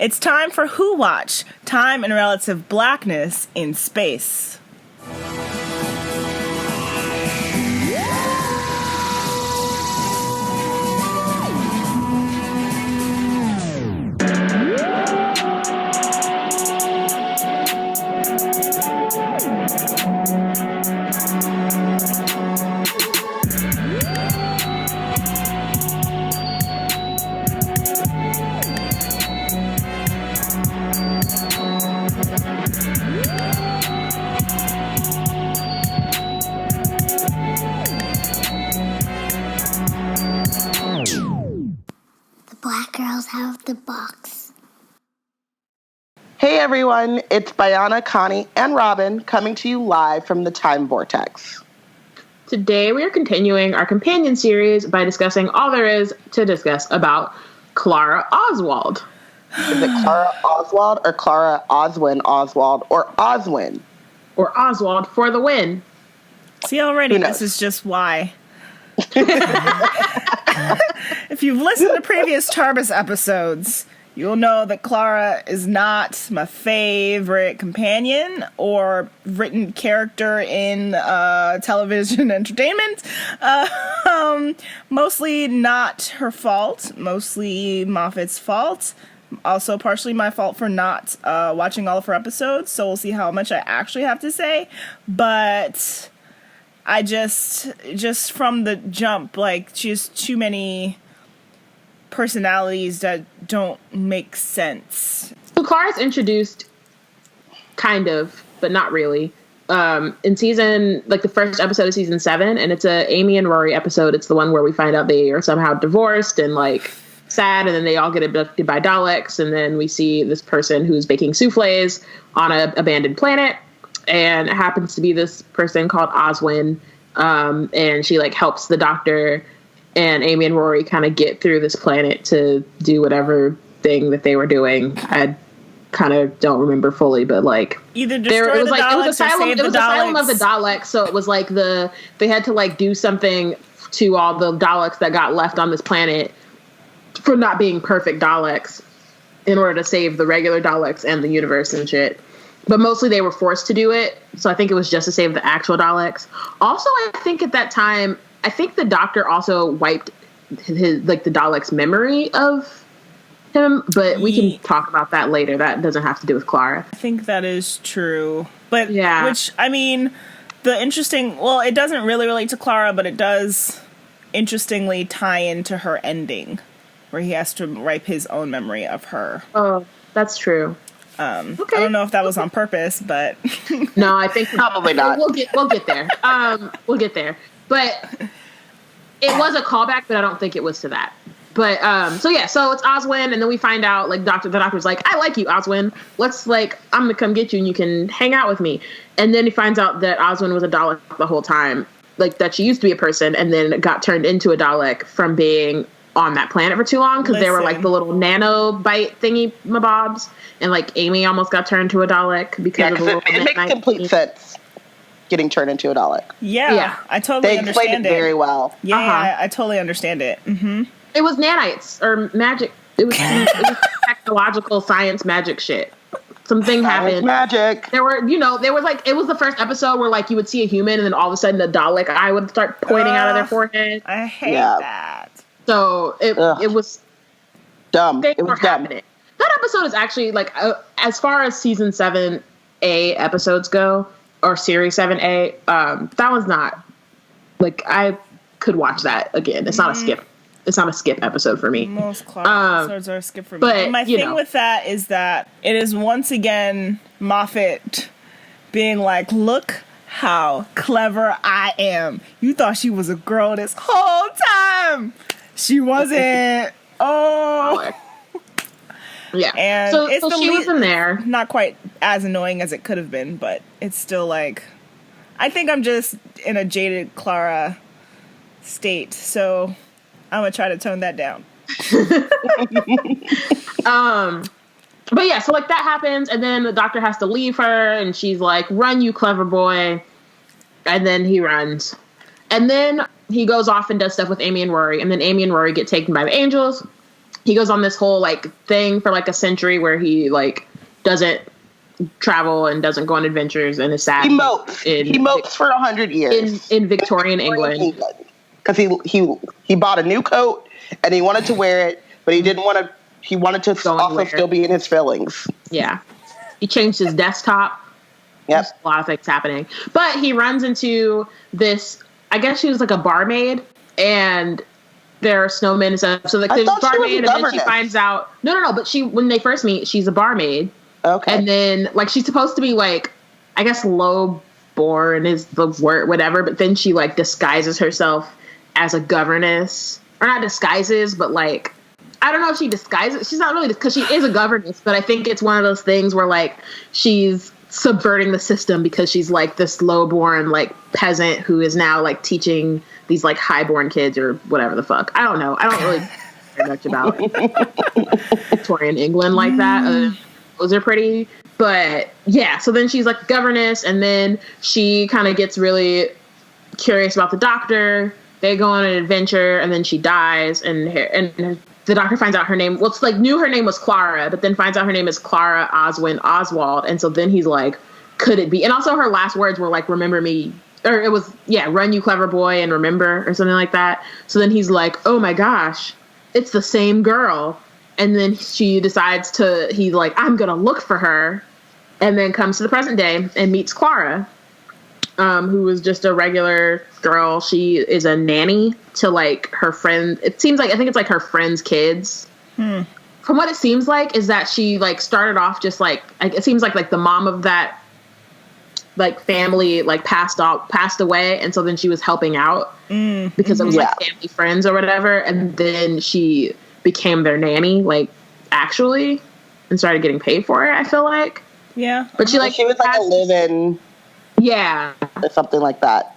It's time for Who Watch, Time and Relative Blackness in Space. Black girls have the box. Hey everyone, it's Bayana, Connie, and Robin coming to you live from the Time Vortex. Today we are continuing our companion series by discussing all there is to discuss about Clara Oswald. Is it Clara Oswald or Clara Oswald or Oswin? Or Oswald for the win. See, already this is just why. If you've listened to previous Tarbus episodes, you'll know that Clara is not my favorite companion or written character in television entertainment. Mostly not her fault, mostly Moffat's fault. Also partially my fault for not watching all of her episodes, so we'll see how much I actually have to say. But I just from the jump, like, she has too many personalities that don't make sense. So Clara's introduced, kind of, but not really, in season, like the first episode of season 7, and it's a Amy and Rory episode. It's the one where we find out they are somehow divorced and, like, sad, and then they all get abducted by Daleks, and then we see this person who's baking souffles on an abandoned planet, and it happens to be this person called Oswin, and she, like, helps the Doctor and Amy and Rory kind of get through this planet to do whatever thing that they were doing. I kind of don't remember fully, but, like, either destroy the Daleks or save the Daleks. It was Asylum of the Daleks, so it was like they had to, like, do something to all the Daleks that got left on this planet for not being perfect Daleks in order to save the regular Daleks and the universe and shit. But mostly they were forced to do it, so I think it was just to save the actual Daleks. Also, I think at that time, I think the Doctor also wiped his, like, the Daleks' memory of him, but we can talk about that later. That doesn't have to do with Clara. I think that is true. But, yeah. Which, I mean, it doesn't really relate to Clara, but it does interestingly tie into her ending, where he has to wipe his own memory of her. Oh, that's true. Okay. I don't know if that was on purpose, but no, I think probably not. We'll get there. We'll get there. But it was a callback, but I don't think it was to that. But so it's Oswin, and then we find out, like, the doctor's like, I like you, Oswin. Let's, like, I'm gonna come get you, and you can hang out with me. And then he finds out that Oswin was a Dalek the whole time, like, that she used to be a person, and then got turned into a Dalek from being on that planet for too long, because they were, like, the little nanobite thingy mabobs, and, like, Amy almost got turned to a Dalek because of the little it makes complete sense getting turned into a Dalek. Yeah. I totally understand it. They explained it very well. Yeah, I totally understand it. Mm-hmm. It was nanites or magic. It was technological science magic shit. Something happened. Magic. There were like, it was the first episode where, like, you would see a human and then all of a sudden a Dalek eye would start pointing out of their forehead. I hate that. So it was dumb. It was happening. That episode is actually, like, as far as season 7A episodes go, or series 7A, that was not, like, I could watch that again. It's not a skip. It's not a skip episode for me. Most Clara episodes are a skip for me. But my thing with that is that it is once again Moffat being like, look how clever I am. You thought she was a girl this whole time. She wasn't. Oh. Yeah. And so she was in there. Not quite as annoying as it could have been, but it's still, like, I think I'm just in a jaded Clara state, so I'm gonna try to tone that down. But yeah, so, like, that happens, and then the Doctor has to leave her, and she's like, run, you clever boy. And then he runs. And then he goes off and does stuff with Amy and Rory, and then Amy and Rory get taken by the Angels. he goes on this whole like thing for like a century where he like doesn't travel and doesn't go on adventures and is sad. He mopes for 100 years in Victorian England because he bought a new coat and he wanted to wear it, but he didn't want to. He wanted to also still be in his feelings. Yeah, he changed his desktop. Yep, there's a lot of things happening, but he runs into this. I guess she was like a barmaid, and there are snowmen and stuff. So like there's a barmaid, and then she finds out. No. But when they first meet, she's a barmaid. Okay. And then, like, she's supposed to be, like, I guess low born is the word, whatever. But then she, like, disguises herself as a governess. Or not disguises, but, like, I don't know if she disguises. She's not really, because she is a governess. But I think it's one of those things where, like, she's subverting the system because she's, like, this low-born, like, peasant who is now, like, teaching these, like, high-born kids or whatever the fuck. I don't know. I don't really care much about Victorian England like that. Those are pretty, but yeah. So then she's like governess, and then she kind of gets really curious about the doctor. They go on an adventure, and then she dies, and the doctor finds out her name. Well, it's like knew her name was Clara, but then finds out her name is Clara Oswald, and so then he's like, could it be? And also her last words were like, "Remember me," or it was "Run, you clever boy, and remember," or something like that. So then he's like, "Oh my gosh, it's the same girl." And then she decides he's like, I'm going to look for her. And then comes to the present day and meets Clara, who is just a regular girl. She is a nanny to like her friend. It seems like, I think it's like her friend's kids. From what it seems like is that she like started off just like, it seems like the mom of that like family like passed away. And so then she was helping out because it was like family friends or whatever. And then she became their nanny, like, actually, and started getting paid for it, I feel like. Yeah. But she was like a live-in. Yeah. Or something like that.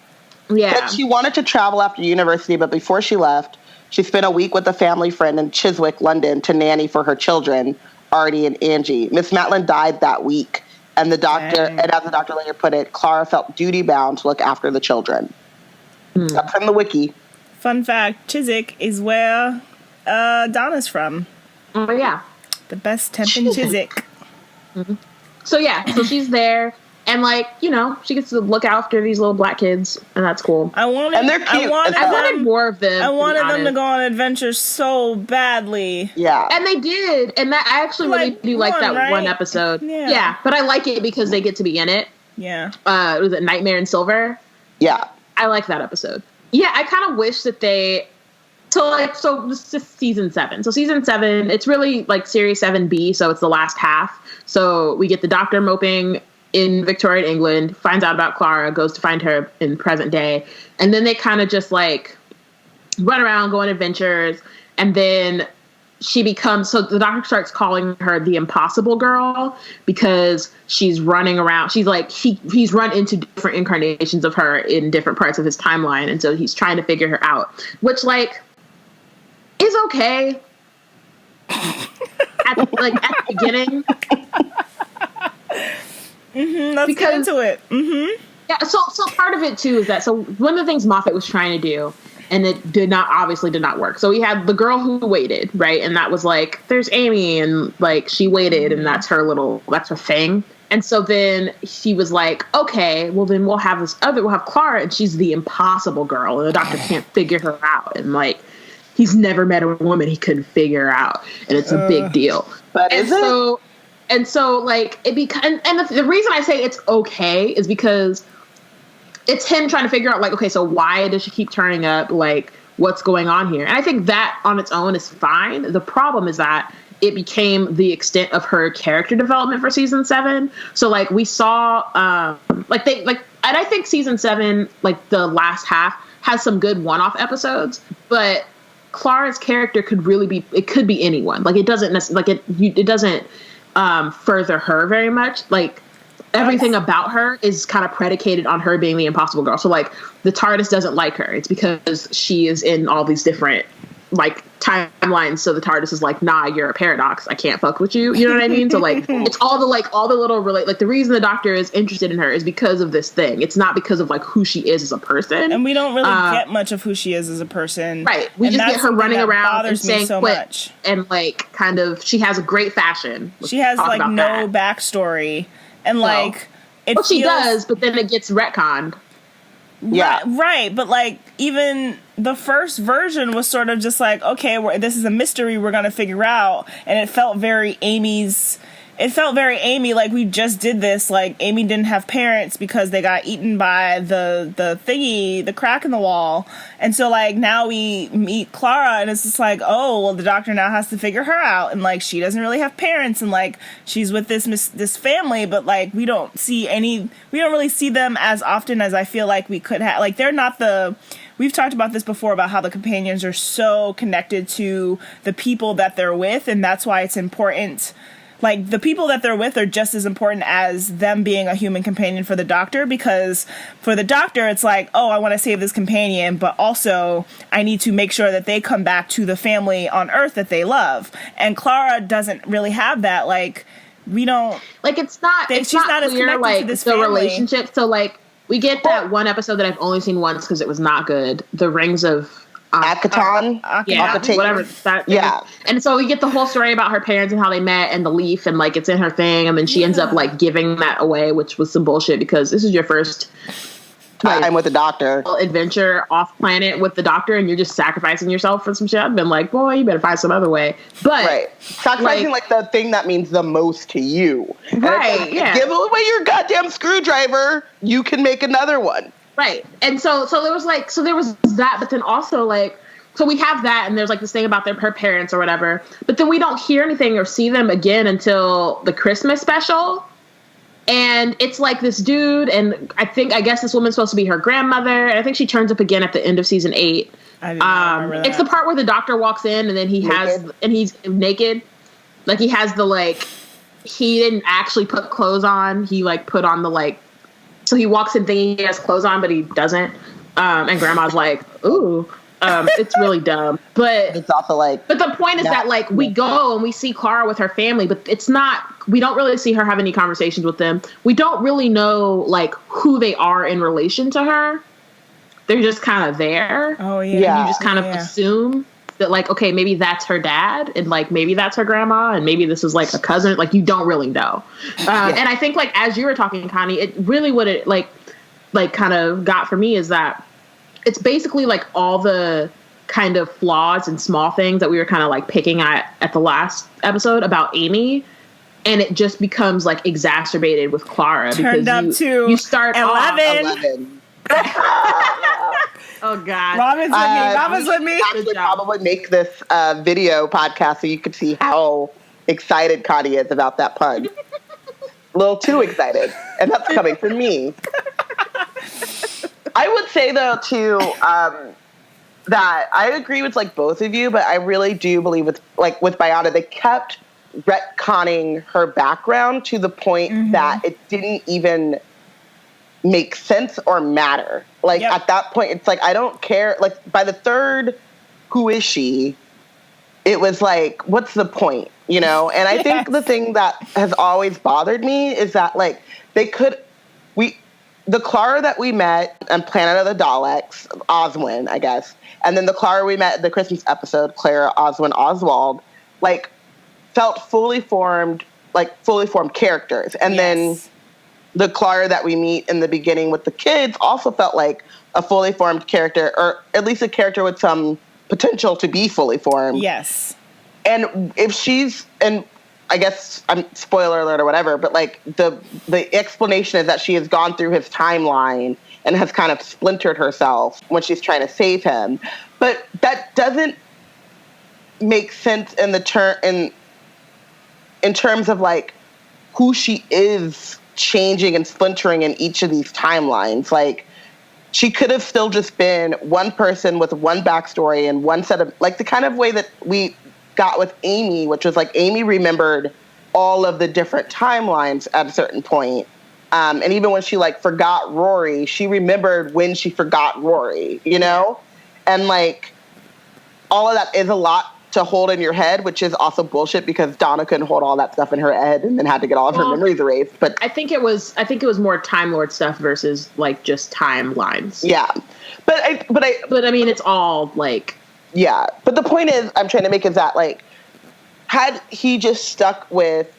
Yeah. But she wanted to travel after university, but before she left, she spent a week with a family friend in Chiswick, London, to nanny for her children, Artie and Angie. Miss Matlin died that week, and as the doctor later put it, Clara felt duty-bound to look after the children. That's from the wiki. Fun fact, Chiswick is where Donna's from. Oh, yeah. The best temp in Chiswick. So, yeah. So she's there. And, like, you know, she gets to look after these little black kids. And that's cool. And they're cute. I wanted more of them. I wanted them to go on adventures so badly. Yeah. And they did. And that I actually really do like that one episode. Yeah. But I like it because they get to be in it. Yeah. Was it Nightmare in Silver? Yeah. I like that episode. Yeah, I kind of wish that they... So this is season 7. So season 7, it's really like series 7B, so it's the last half. So we get the doctor moping in Victorian England, finds out about Clara, goes to find her in present day. And then they kind of just like run around, go on adventures. And then she becomes, so the doctor starts calling her the impossible girl because she's running around. She's like, he's run into different incarnations of her in different parts of his timeline. And so he's trying to figure her out, which like, is okay at the beginning. Let's get into it. Yeah, so part of it too is that one of the things Moffat was trying to do, and it obviously did not work. So we had the girl who waited, right? And that was like, there's Amy, and like she waited, and that's her thing. And so then she was like, okay, well then we'll have Clara, and she's the impossible girl, and the doctor can't figure her out, and like, he's never met a woman he couldn't figure out, and it's a big deal. But and so like it becomes, and the reason I say it's okay is because it's him trying to figure out like, okay, so why does she keep turning up? Like, what's going on here? And I think that on its own is fine. The problem is that it became the extent of her character development for season 7. So like we saw, and I think season 7, like the last half, has some good one-off episodes, but Clara's character could be anyone. Like it doesn't it doesn't further her very much. Like everything about her is kind of predicated on her being the impossible girl. So like the TARDIS doesn't like her. It's because she is in all these different like timelines. So the TARDIS is like, nah, you're a paradox. I can't fuck with you. You know what I mean? So like, it's all the little like the reason the Doctor is interested in her is because of this thing. It's not because of like who she is as a person. And we don't really get much of who she is as a person. Right. We just get her running around and saying so quit much. And like kind of, she has a great fashion. She has like no backstory. And like, she does, but then it gets retconned. Yeah. Right. But like, even the first version was sort of just like, okay, this is a mystery we're going to figure out. And it felt very Amy, like we just did this. Like Amy didn't have parents because they got eaten by the thingy, the crack in the wall. And so like now we meet Clara and it's just like, oh, well, the Doctor now has to figure her out. And like, she doesn't really have parents and like, she's with this family, but like, we don't really see them as often as I feel like we could have. Like they're not we've talked about this before about how the companions are so connected to the people that they're with. And that's why it's important. Like, the people that they're with are just as important as them being a human companion for the Doctor, because for the Doctor, it's like, oh, I want to save this companion, but also I need to make sure that they come back to the family on Earth that they love. And Clara doesn't really have that. Like, we don't... Like, she's not clear, like, the family. Relationship. So, like, we get that one episode that I've only seen once because it was not good. The Rings of... Akaton? Whatever that is. And so we get the whole story about her parents and how they met and the leaf and like it's in her thing and then she ends up like giving that away, which was some bullshit because this is your first time with the Doctor adventure off planet with the Doctor and you're just sacrificing yourself for some shit. I've been like, boy, you better find some other way. But sacrificing like the thing that means the most to you. Right. Give away your goddamn screwdriver, you can make another one. Right. And so there was that, but then also like, so we have that and there's like this thing about her parents or whatever, but then we don't hear anything or see them again until the Christmas special. And it's like this dude, and I guess this woman's supposed to be her grandmother, and I think she turns up again at the end of season 8. I didn't remember that. It's the part where the Doctor walks in and then he's naked. Like he has the like, he didn't actually put clothes on. He like put on the like, so he walks in thinking he has clothes on, but he doesn't. And Grandma's like, ooh, it's really dumb. But it's also like... But the point is that, like, we go and we see Clara with her family, but it's not... We don't really see her have any conversations with them. We don't really know, like, who they are in relation to her. They're just kind of there. Oh, yeah. And you just kind of assume that, like, okay, maybe that's her dad, and, like, maybe that's her grandma, and maybe this is, like, a cousin. Like, you don't really know. And I think, like, as you were talking, Connie, it really what it, like kind of got for me is that it's basically, like, all the kind of flaws and small things that we were kind of, like, picking at the last episode about Amy, and it just becomes, like, exacerbated with Clara. Turned up to you start 11. Oh God! Robin's with me. Actually, probably make this video podcast so you could see how excited Connie is about that pun. A little too excited, and that's coming from me. I would say though too that I agree with like both of you, but I really do believe with Bayana, they kept retconning her background to the point that it didn't even make sense or matter. Like at that point, it's like, I don't care. Like by the third, who is she? It was like, what's the point? You know? And I think the thing that has always bothered me is that like the Clara that we met on Planet of the Daleks, Oswald, I guess, and then the Clara we met in the Christmas episode, Clara Oswald, like felt fully formed characters. And then the Clara that we meet in the beginning with the kids also felt like a fully formed character, or at least a character with some potential to be fully formed. Yes. And if she's, and I guess I'm spoiler alert or whatever, but like the explanation is that she has gone through his timeline and has kind of splintered herself when she's trying to save him. But that doesn't make sense in terms of like who she is changing and splintering in each of these timelines. Like she could have still just been one person with one backstory and one set of, like the kind of way that we got with Amy, which was like Amy remembered all of the different timelines at a certain point. And even when she like forgot Rory, she remembered when she forgot Rory, you know? And like all of that is a lot to hold in your head, which is also bullshit because Donna couldn't hold all that stuff in her head and then had to get all of her memories erased. But I think it was more Time Lord stuff versus like just timelines. Yeah. But I mean, it's all like, yeah. But the point is, I'm trying to make is that like, had he just stuck with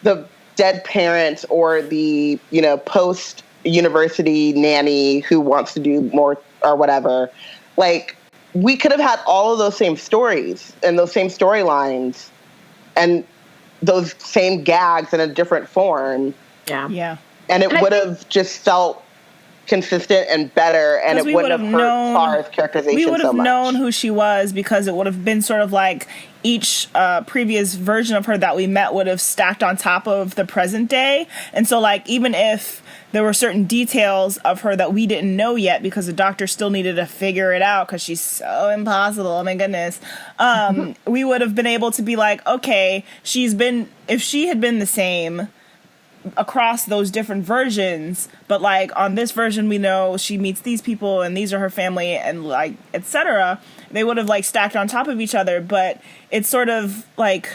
the dead parent or the, post university nanny who wants to do more or whatever, like, we could have had all of those same stories and those same storylines and those same gags in a different form. Yeah. Yeah. And it would have just felt consistent and better, and it wouldn't have hurt Clara's characterization so much. We would have known who she was because it would have been sort of like each previous version of her that we met would have stacked on top of the present day. And so, like, even if there were certain details of her that we didn't know yet because the doctor still needed to figure it out because she's so impossible, oh my goodness, we would have been able to be like, okay, if she had been the same across those different versions, but like on this version we know she meets these people and these are her family and like etc., they would have like stacked on top of each other. But it's sort of like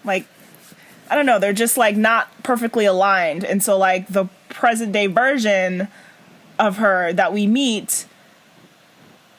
I don't know, they're just like not perfectly aligned, and so like the present day version of her that we meet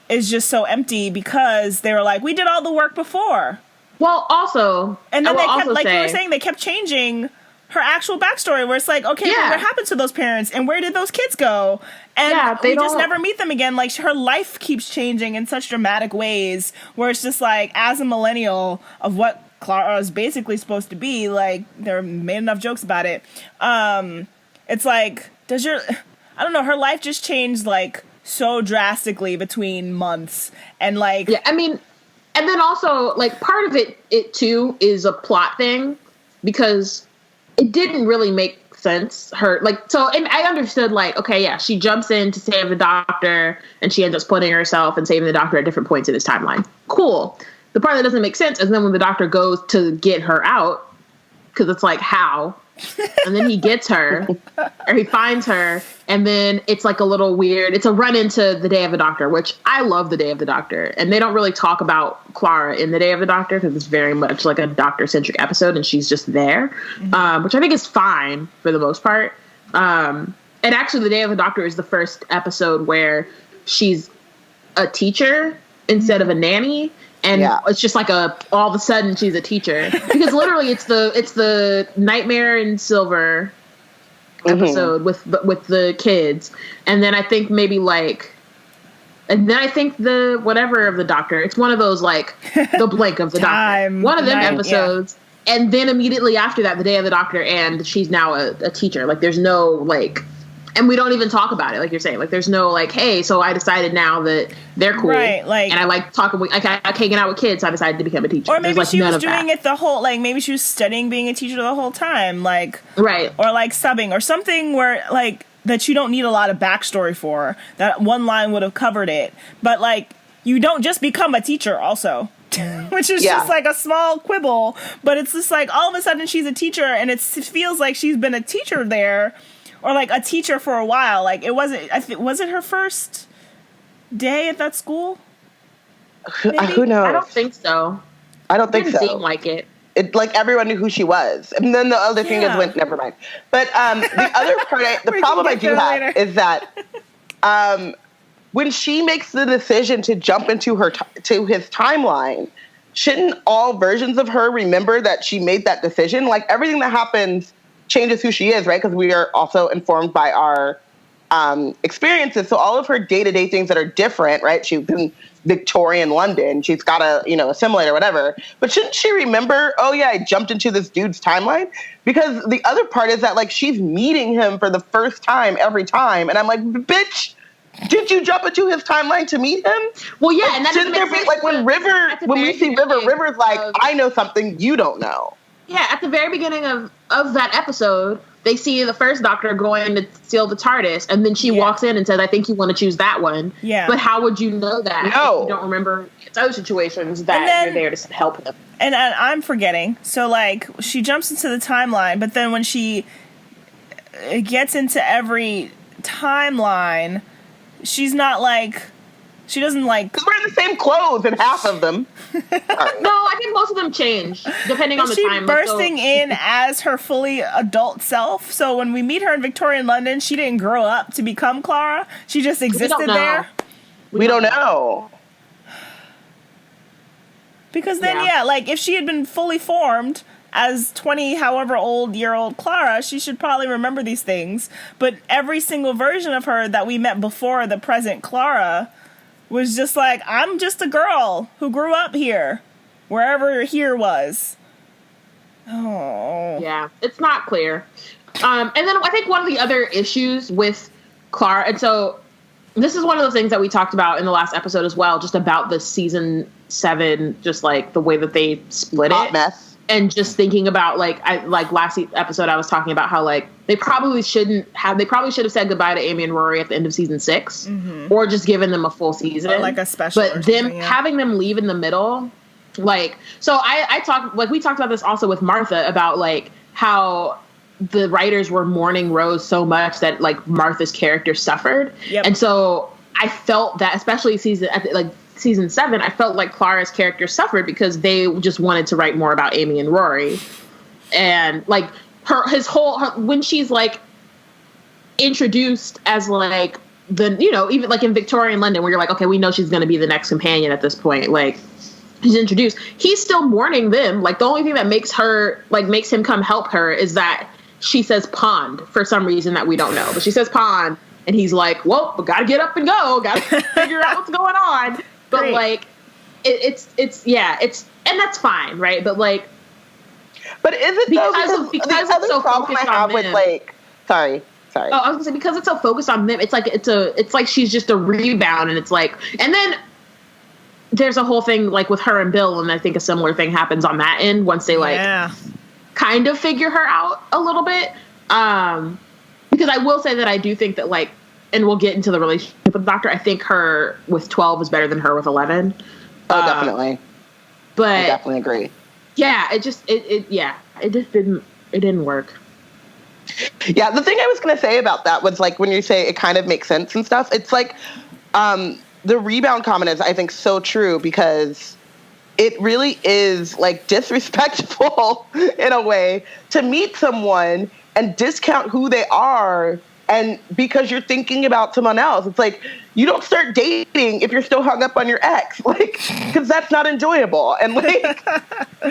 is just so empty because they were like, we did all the work before. Well, also, and then they kept, like you were saying, they kept changing her actual backstory where it's like, okay, well, what happened to those parents and where did those kids go? And we just never meet them again. Like, her life keeps changing in such dramatic ways where it's just like, as a millennial of what Clara is basically supposed to be, like, they're made enough jokes about it. It's like, I don't know, her life just changed like so drastically between months and like, yeah, I mean, and then also like part of it too is a plot thing because it didn't really make sense. And I understood like, okay, yeah, she jumps in to save the doctor and she ends up splitting herself and saving the doctor at different points in his timeline. Cool. The part that doesn't make sense is then when the doctor goes to get her out, because it's like, how? And then he gets her, or he finds her, and then it's like a little weird. It's a run into the Day of the Doctor, which I love the Day of the Doctor. And they don't really talk about Clara in the Day of the Doctor because it's very much like a doctor-centric episode, and she's just there, which I think is fine for the most part. And actually, the Day of the Doctor is the first episode where she's a teacher instead of a nanny. And it's just like all of a sudden she's a teacher because literally it's the Nightmare in Silver episode with the kids, and then I think the whatever of the Doctor. It's one of those like the Blink of the Doctor. One of them episodes, and then immediately after that, the Day of the Doctor, and she's now a teacher. Like there's no like. And we don't even talk about it, like you're saying. Like, there's no, like, hey, so I decided now that they're cool. Right, like... And I like talking with... I like hanging out with kids, so I decided to become a teacher. Or maybe she was doing it the whole... Like, maybe she was studying being a teacher the whole time. Like... Right. Or, like, subbing. Or something where, like, that you don't need a lot of backstory for. That one line would have covered it. But, like, you don't just become a teacher, also. Which is just, like, a small quibble. But it's just, like, all of a sudden she's a teacher, and it feels like she's been a teacher there... Or like a teacher for a while. Like it wasn't. Was it her first day at that school? Who knows? I don't think so. I don't think so. It didn't seem like it. It like everyone knew who she was, and then the other thing is never mind. But the other part, the problem I do have is that when she makes the decision to jump into to his timeline, shouldn't all versions of her remember that she made that decision? Like everything that happens changes who she is, right? Because we are also informed by our experiences. So all of her day-to-day things that are different, right? She's in Victorian London. She's got a assimilate or whatever. But shouldn't she remember, oh yeah, I jumped into this dude's timeline? Because the other part is that like she's meeting him for the first time every time. And I'm like, bitch, did you jump into his timeline to meet him? Well, yeah. And shouldn't there be like when we see River's like, I know something you don't know. Yeah, at the very beginning of that episode, they see the first Doctor going to steal the TARDIS, and then she walks in and says, I think you want to choose that one. Yeah. But how would you know that? No. If you don't remember other situations that you're there to help him. And I'm forgetting. So, like, she jumps into the timeline, but then when she gets into every timeline, she's not, like... She doesn't like... Because we're in the same clothes in half of them. No, I think most of them change depending on the time. Is she bursting in as her fully adult self? So when we meet her in Victorian London, she didn't grow up to become Clara. She just existed there. We don't know. Because then, like, if she had been fully formed as 20 however year old Clara, she should probably remember these things. But every single version of her that we met before the present Clara was just like, I'm just a girl who grew up here, wherever here was. Oh. Yeah, it's not clear. And then I think one of the other issues with Clara, and so this is one of the things that we talked about in the last episode as well, just about the season 7, just like the way that they split it. Mess. And just thinking about like last episode, I was talking about how like they probably should have said goodbye to Amy and Rory at the end of season 6, or just given them a full season, or like a special. But them having them leave in the middle, like, so I talked, like we talked about this also with Martha about like how the writers were mourning Rose so much that like Martha's character suffered, and so I felt that especially season 7, I felt like Clara's character suffered because they just wanted to write more about Amy and Rory. And like when she's like introduced as like the, you know, even like in Victorian London where you're like, okay, we know she's going to be the next companion at this point. Like she's introduced, he's still mourning them. Like the only thing that makes him come help her is that she says pond for some reason that we don't know, but she says pond. And he's like, well, we gotta get up and go. Gotta figure out what's going on. But Great. Like, it's and that's fine, right? But like, but is it because it's so focused on them? Sorry. Oh, I was gonna say because it's so focused on them. It's like she's just a rebound, and it's like, and then there's a whole thing like with her and Bill, and I think a similar thing happens on that end once they kind of figure her out a little bit. Because I will say that I do think that like, and we'll get into the relationship with the Doctor. I think her with 12 is better than her with 11. Oh, definitely. But I definitely agree. Yeah, it just didn't work. Yeah, the thing I was going to say about that was like when you say it kind of makes sense and stuff, it's like the rebound comment is I think so true because it really is like disrespectful in a way to meet someone and discount who they are, and because you're thinking about someone else. It's like, you don't start dating if you're still hung up on your ex, like, because that's not enjoyable. And like,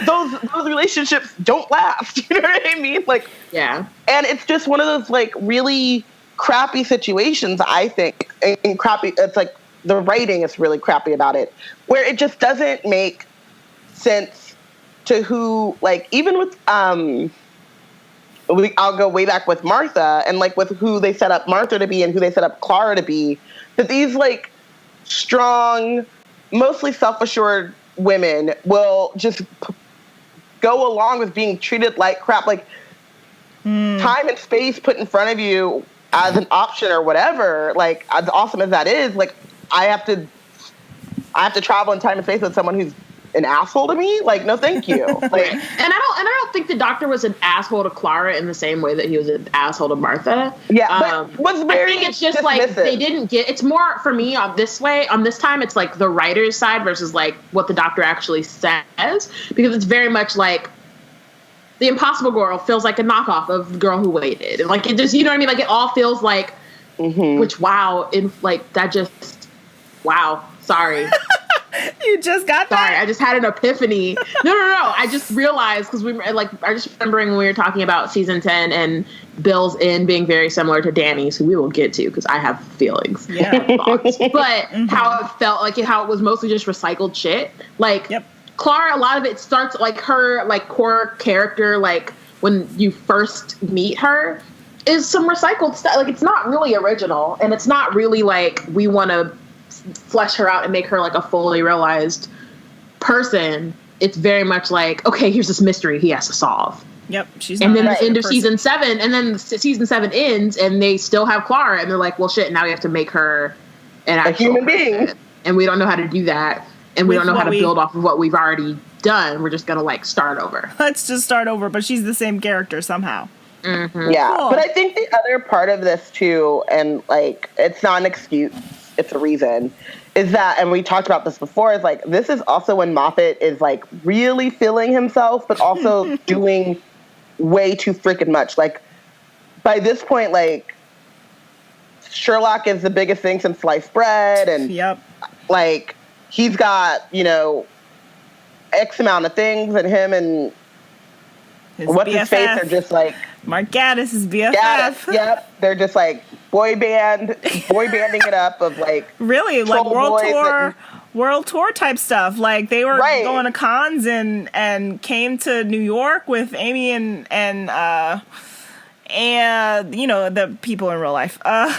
those relationships don't last. You know what I mean? Like, yeah. And it's just one of those like really crappy situations, I think, and crappy. It's like the writing is really crappy about it, where it just doesn't make sense to who, like, even with I'll go way back with Martha and like with who they set up Martha to be and who they set up Clara to be, that these like strong, mostly self-assured women will just go along with being treated like crap, like time and space put in front of you as an option or whatever. Like, as awesome as that is, like I have to travel in time and space with someone who's an asshole to me. Like, no, thank you. Like, and I don't think the Doctor was an asshole to Clara in the same way that he was an asshole to Martha. Yeah, but was very I think it's just dismissive. like they didn't get. It's more for me on this time. It's like the writer's side versus like what the Doctor actually says, because it's very much like the Impossible Girl feels like a knockoff of the Girl Who Waited, and like it just, you know what I mean? Like it all feels like, which sorry. You just got that? Sorry, I just had an epiphany. No. I just realized because I just remembering when we were talking about season 10 and Bill's Inn being very similar to Danny's, who we will get to because I have feelings. Yeah. But how it felt like how it was mostly just recycled shit. Like Clara, a lot of it starts like her like core character, like when you first meet her, is some recycled stuff. Like it's not really original, and it's not really like we want to flesh her out and make her like a fully realized person. It's very much like, okay, here's this mystery he has to solve. Yep. And then the end of season 7, and then season 7 ends, and they still have Clara, and they're like, well, shit, now we have to make her a human being, and we don't know how to do that, and we don't know how to build off of what we've already done. We're just gonna like start over. Let's just start over, but she's the same character somehow. Yeah, cool. But I think the other part of this too, and like it's not an excuse, it's a reason, is that, and we talked about this before, is like, this is also when Moffat is like really feeling himself, but also doing way too freaking much. Like, by this point, like, Sherlock is the biggest thing since sliced bread, and like, he's got, you know, X amount of things, and him and what's his face are just like Mark Gaddis' BFF. Gaddis, yep, they're just like boy banding it up of like really like world tour type stuff. Like they were going to cons and came to New York with Amy and you know the people in real life. Because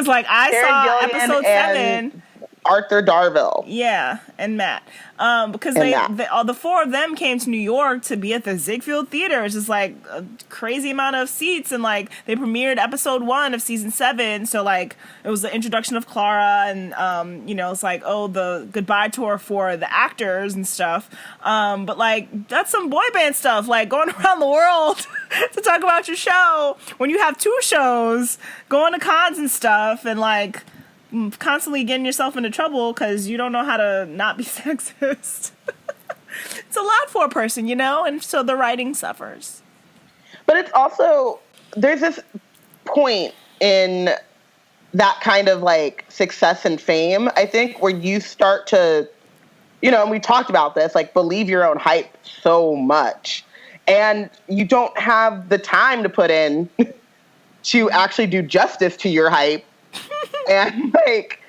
like I saw Gillian episode 7. Arthur Darvill. Yeah, and Matt. Because the four of them came to New York to be at the Ziegfeld Theater. It's just like a crazy amount of seats, and like they premiered episode 1 of season 7. So like it was the introduction of Clara, and you know, it's like, oh, the goodbye tour for the actors and stuff. But like that's some boy band stuff, like going around the world to talk about your show when you have 2 shows, going to cons and stuff, and like constantly getting yourself into trouble because you don't know how to not be sexist. It's a lot for a person, you know, and so the writing suffers. But it's also, there's this point in that kind of like success and fame, I think, where you start to, you know, and we talked about this, like believe your own hype so much, and you don't have the time to put in to actually do justice to your hype. And like,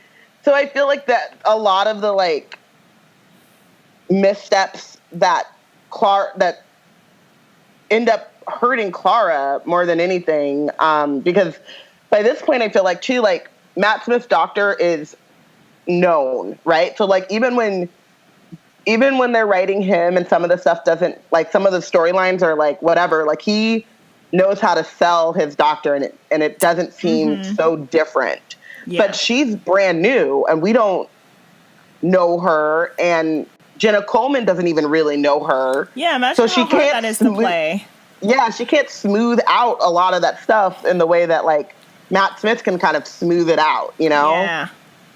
so I feel like that a lot of the like missteps that end up hurting Clara more than anything, because by this point I feel like too, like Matt Smith's doctor is known, right? So like even when they're writing him and some of the stuff doesn't, like some of the storylines are like whatever, like he knows how to sell his doctor, and it doesn't seem so different. Yeah. But she's brand new, and we don't know her, and Jenna Coleman doesn't even really know her. Yeah, imagine how hard that is to play. Yeah, she can't smooth out a lot of that stuff in the way that, like, Matt Smith can kind of smooth it out, you know? Yeah.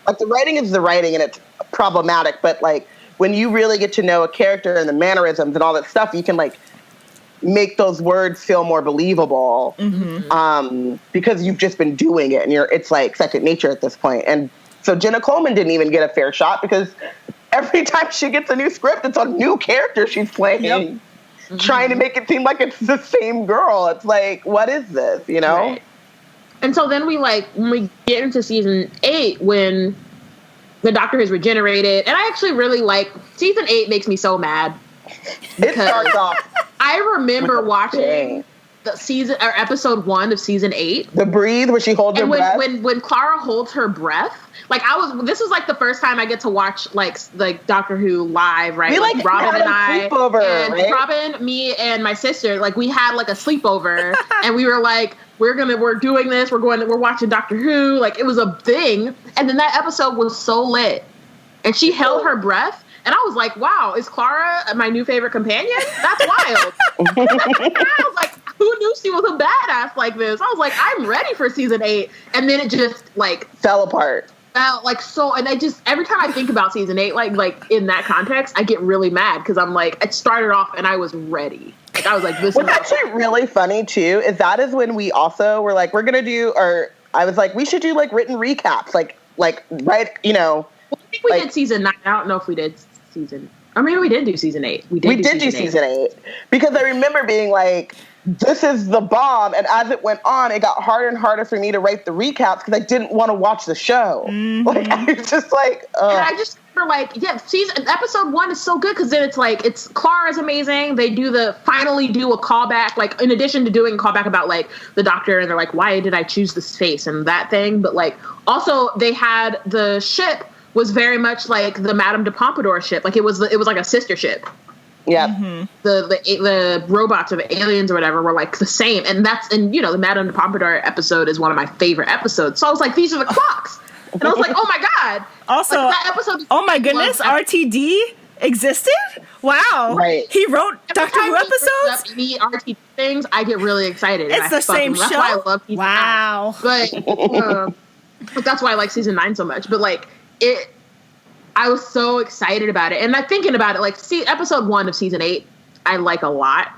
Like, the writing is the writing, and it's problematic, but, like, when you really get to know a character and the mannerisms and all that stuff, you can, like, make those words feel more believable, because you've just been doing it, and it's like second nature at this point. And so Jenna Coleman didn't even get a fair shot because every time she gets a new script, it's a new character she's playing, trying to make it seem like it's the same girl. It's like, what is this, you know? Right. And so then when we get into season 8, when the Doctor has regenerated, and I actually really like season 8 makes me so mad. It starts off. I remember watching the season or episode 1 of season 8. The breathe, where she holds her breath. When Clara holds her breath, like this was like the first time I get to watch like Doctor Who live, right? We like Robin and I, sleepover, and right? Robin, me, and my sister, like we had like a sleepover, and we were like, we're doing this, we're watching Doctor Who, like it was a thing, and then that episode was so lit, and she held her breath. And I was like, wow, is Clara my new favorite companion? That's wild. I was like, who knew she was a badass like this? I was like, I'm ready for season 8. And then it just, like... fell apart. Like, so... And I just... Every time I think about season 8, like in that context, I get really mad. Because I'm like, it started off and I was ready. Like, I was like, this What's actually really funny, too, is when we also were like, we're going to do... Or I was like, we should do, like, written recaps. Like right, you know... I think we did season 9. I don't know if we did... or maybe we did do season 8. We did do season 8 because I remember being like, this is the bomb, and as it went on, it got harder and harder for me to write the recaps because I didn't want to watch the show. Like I was just like, and I just remember like, episode 1 is so good because then it's Clara's amazing. They finally do a callback, like in addition to doing a callback about like the Doctor, and they're like, why did I choose this face and that thing, but like also they had the ship was very much like the Madame de Pompadour ship. Like it was like a sister ship. Yeah. The robots or the aliens or whatever were like the same. And you know, the Madame de Pompadour episode is one of my favorite episodes. So I was like, these are the clocks. And I was like, oh my God. Also, like, that episode oh my goodness, RTD existed? Wow. Right. He wrote Doctor Who episodes? Any RTD things, I get really excited. It's the same show? That's why I love Wow. But Like, that's why I like season 9 so much. But like I was so excited about it, and I'm thinking about it. Like, see, episode 1 of season 8, I like a lot.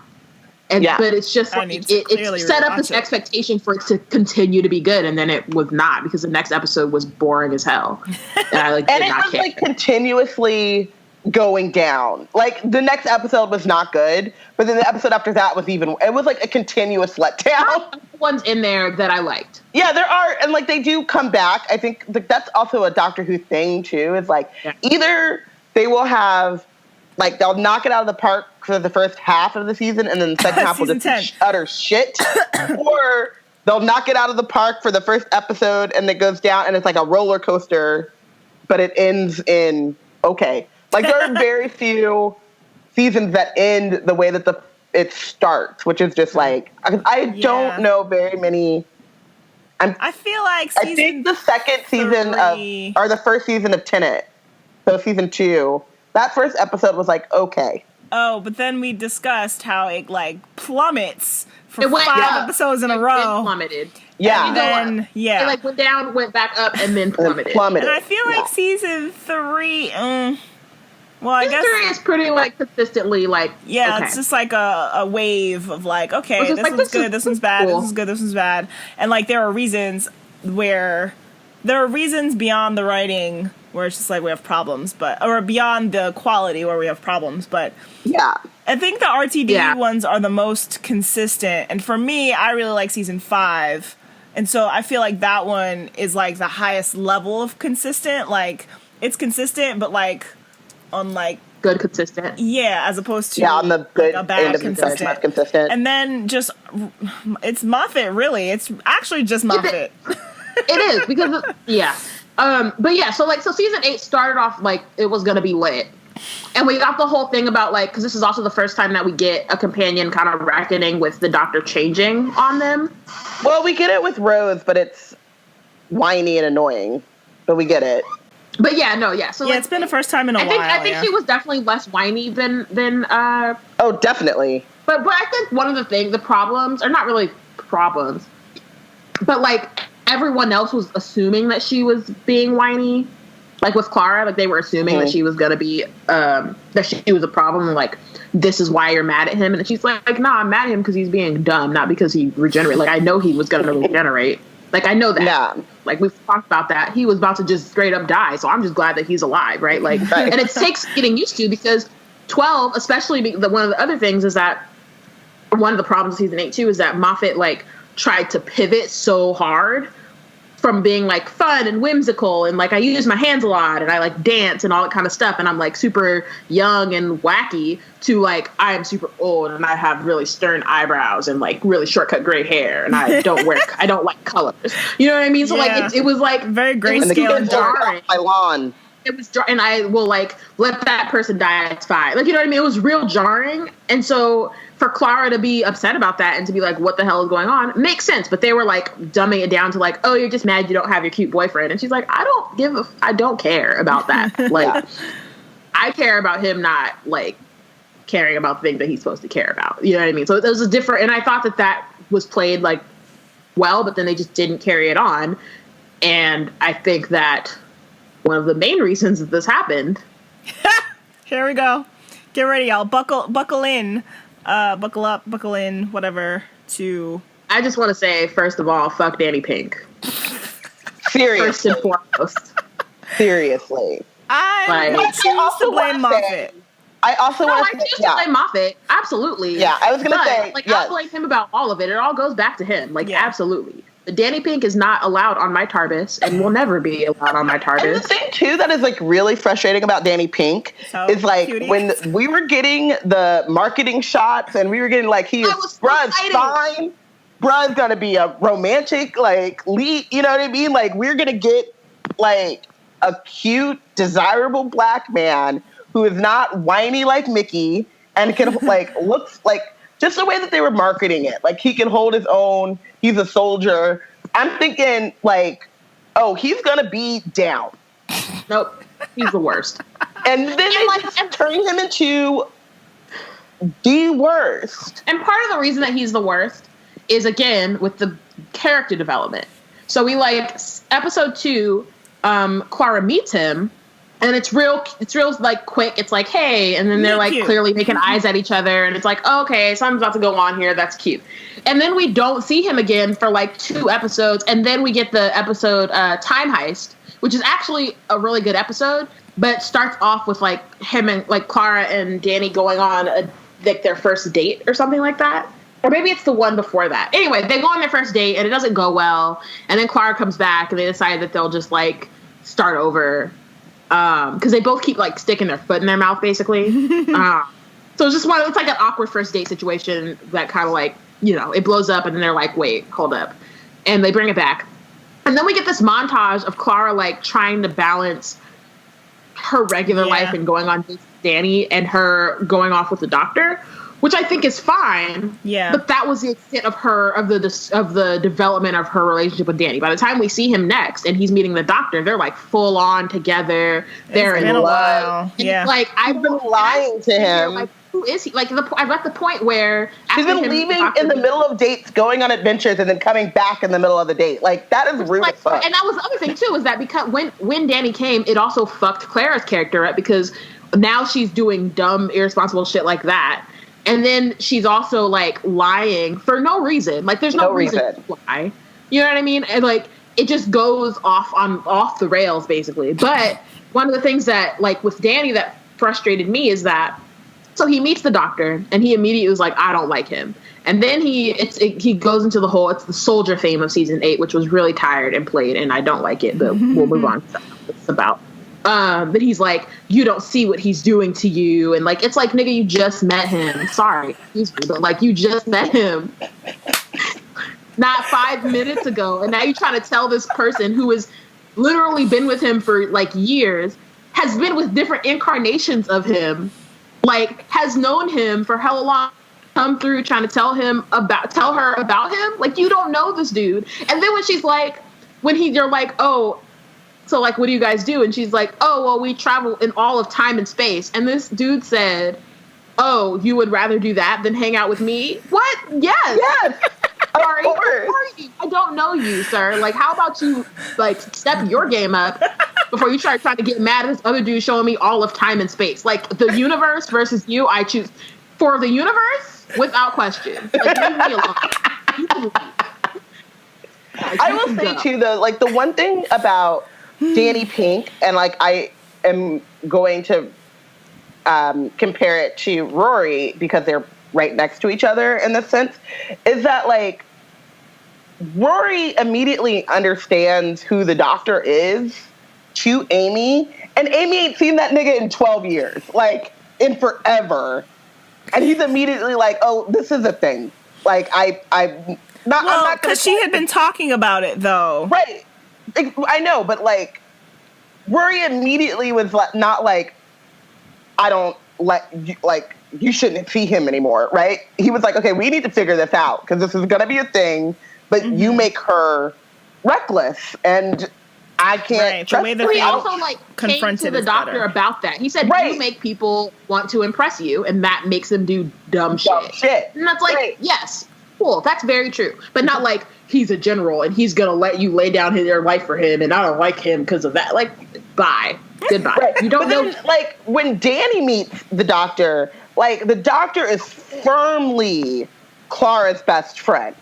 And but it's just like it set up this expectation for it to continue to be good, and then it was not, because the next episode was boring as hell. And I like and it was like continuously going down. Like, the next episode was not good, but then the episode after that was it was like a continuous letdown. Ones in there that I liked. Yeah, there are, and like they do come back. I think that's also a Doctor Who thing too. Is like either they will have, like, they'll knock it out of the park for the first half of the season, and then the second half will just be utter shit. Or they'll knock it out of the park for the first episode, and it goes down, and it's like a roller coaster, but it ends in okay. Like, there are very few seasons that end the way that it starts, which is just like, I don't know very many. I feel like I think the second season or the first season of Tenet, so season 2. That first episode was like, okay. Oh, but then we discussed how it like plummets for 5 episodes in a row. It plummeted. Yeah. And then, it like went down, went back up, and then plummeted. And I feel like season 3, well, I guess 3 is pretty like consistently like it's just like a wave of like, okay, this one's good, this one's bad, this is good, this one's bad, and like there are reasons beyond the writing where it's just like we have problems, or beyond the quality where we have problems, but I think the RTD ones are the most consistent, and for me, I really like season 5, and so I feel like that one is like the highest level of consistent. Like, it's consistent, but like on like good consistent, as opposed to on the good like a bad end of consistent. And then just it's Moffat, really. It's actually just Moffat. It is, because but so season 8 started off like it was gonna be lit, and we got the whole thing about like, because this is also the first time that we get a companion kind of reckoning with the Doctor changing on them. Well, we get it with Rose, but it's whiny and annoying, but we get it. But so like, it's been the first time in a while. I think she was definitely less whiny than oh, definitely. But I think one of the problems, or not really problems, but like everyone else was assuming that she was being whiny. Like with Clara, like they were assuming that she was gonna be that she was a problem, and like, this is why you're mad at him. And she's like, nah, I'm mad at him because he's being dumb, not because he regenerated. Like, I know he was gonna regenerate. Like, I know that. Yeah. Like, we've talked about that. He was about to just straight up die, so I'm just glad that he's alive, right? Like, and it takes getting used to, because 12, especially one of the other things is that one of the problems of season 8 too is that Moffat like tried to pivot so hard from being like fun and whimsical and like I use my hands a lot and I like dance and all that kind of stuff and I'm like super young and wacky to like I am super old and I have really stern eyebrows and like really shortcut gray hair and I don't like colors. You know what I mean? So like it was like very grayscale and jarring. My lawn. It was and I will like let that person die. It's fine. Like, you know what I mean? It was real jarring. And so for Clara to be upset about that and to be like, what the hell is going on? Makes sense. But they were like dumbing it down to like, oh, you're just mad you don't have your cute boyfriend. And she's like, I don't care about that. Like, I care about him not like caring about the thing that he's supposed to care about. You know what I mean? So it was a different, and I thought that was played like well, but then they just didn't carry it on. And I think that one of the main reasons that this happened. Here we go. Get ready, y'all. Buckle in. Buckle up, buckle in, whatever, to... I just want to say, first of all, fuck Danny Pink. Seriously. First and foremost. Seriously. I choose to blame Moffat. I also want to choose to blame Moffat. Absolutely. Yeah, I was going to say... Like, I'll blame him about all of it. It all goes back to him. Like, absolutely. The Danny Pink is not allowed on my TARDIS and will never be allowed on my TARDIS. And the thing, too, that is, like, really frustrating about Danny Pink is, like, when we were getting the marketing shots and we were getting, like, bruh's fine. Bruh's gonna be a romantic, like, lead, you know what I mean? Like, we're gonna get, like, a cute, desirable black man who is not whiny like Mickey and can, like, looks like, just the way that they were marketing it. Like, he can hold his own. He's a soldier. I'm thinking, like, oh, he's going to be down. Nope. He's the worst. And then they just turn him into the worst. And part of the reason that he's the worst is, again, with the character development. So we like episode 2, Clara meets him, and it's real like quick. It's like, hey, and then they're like cute. clearly making eyes at each other, and it's like, oh, okay, something's about to go on here. That's cute. And then we don't see him again for like 2 episodes, and then we get the episode Time Heist, which is actually a really good episode, but starts off with like him and like Clara and Danny going on like their first date or something like that. Or maybe it's the one before that. Anyway, they go on their first date and it doesn't go well. And then Clara comes back and they decide that they'll just like start over. Because they both keep like sticking their foot in their mouth, basically. So it's just it's like an awkward first date situation that kind of like, you know, it blows up and then they're like, wait, hold up. And they bring it back. And then we get this montage of Clara like trying to balance her regular life and going on dates with Danny and her going off with the doctor, which I think is fine. Yeah. But that was the extent of the development of her relationship with Danny. By the time we see him next and he's meeting the doctor, they're like full on together. They're in love. Yeah. Like I've been lying to him. Like, who is he? Like I'm at the point where she's been leaving in the middle of dates, going on adventures, and then coming back in the middle of the date. Like that is rude as fuck. And that was the other thing too, is that because when Danny came, it also fucked Clara's character up because now she's doing dumb, irresponsible shit like that. And then she's also like lying for no reason. Like there's no reason to lie. You know what I mean? And like it just goes off the rails basically. But one of the things that like with Danny that frustrated me is that so he meets the doctor and he immediately was like, I don't like him. And then he goes into it's the soldier theme of season 8, which was really tired and played, and I don't like it, but we'll move on to what it's about. But he's like, you don't see what he's doing to you. And like, it's like, nigga, you just met him. Sorry. But like, you just met him not 5 minutes ago. And now you're trying to tell this person who has literally been with him for like years, has been with different incarnations of him, like has known him for hella long, come through trying to tell her about him. Like, you don't know this dude. And then when she's like, you're like, oh, so, like, what do you guys do? And she's like, oh, well, we travel in all of time and space. And this dude said, oh, you would rather do that than hang out with me? What? Yes. Yes. Sorry. Who are you? I don't know you, sir. Like, how about you, like, step your game up before you start trying to get mad at this other dude showing me all of time and space? Like, the universe versus you, I choose. For the universe, without question. Like, leave me alone. I will say, too, though, like, the one thing about Danny Pink, and like I am going to compare it to Rory because they're right next to each other in this sense, is that like Rory immediately understands who the doctor is to Amy, and Amy ain't seen that nigga in 12 years, like in forever, and he's immediately like, oh, this is a thing. Like I'm not because she had been talking about it though, right? I know, but like, Rory immediately was not like, I don't like you shouldn't see him anymore, right? He was like, okay, we need to figure this out because this is gonna be a thing, but you make her reckless, and I can't trust her. He also like came to the doctor about that. He said, you make people want to impress you, and that makes them do dumb shit. And that's like, yes, cool, that's very true, but not like he's a general and he's gonna let you lay down your life for him, and I don't like him because of that. Like, bye, goodbye. Right. You don't know. Like when Danny meets the doctor, like the doctor is firmly Clara's best friend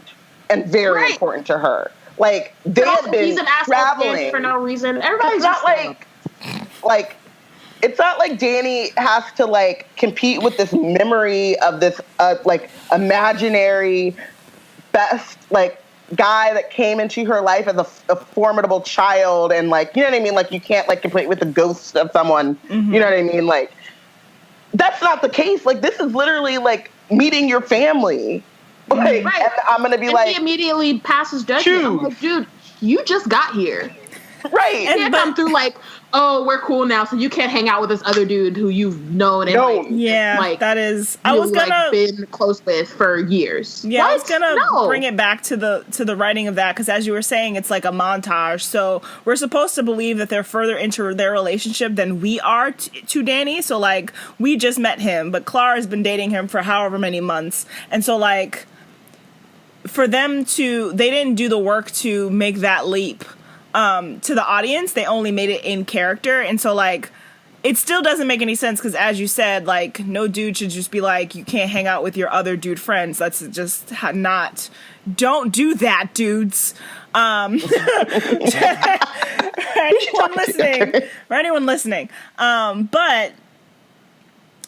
and very important to her. Like they have been he's an traveling for no reason. Everybody's not like it's not like Danny has to like compete with this memory of this like imaginary best like guy that came into her life as a formidable child, and like, you know what I mean, like you can't like compete with the ghost of someone. You know what I mean? Like that's not the case. Like this is literally like meeting your family. Like, and I'm gonna be like, he immediately passes judgment. I'm like, dude, you just got here. Right. You can't come through like, oh, we're cool now, so you can't hang out with this other dude who you've known and like that is. I was gonna like, been close with for years. Yeah, I was gonna bring it back to the writing of that, because as you were saying, it's like a montage. So we're supposed to believe that they're further into their relationship than we are to Danny. So like, we just met him, but Clara's been dating him for however many months, and so like, for them they didn't do the work to make that leap to the audience. They only made it in character. And so, like, it still doesn't make any sense because, as you said, like, no dude should just be like, you can't hang out with your other dude friends. That's just not... Don't do that, dudes. For anyone listening. But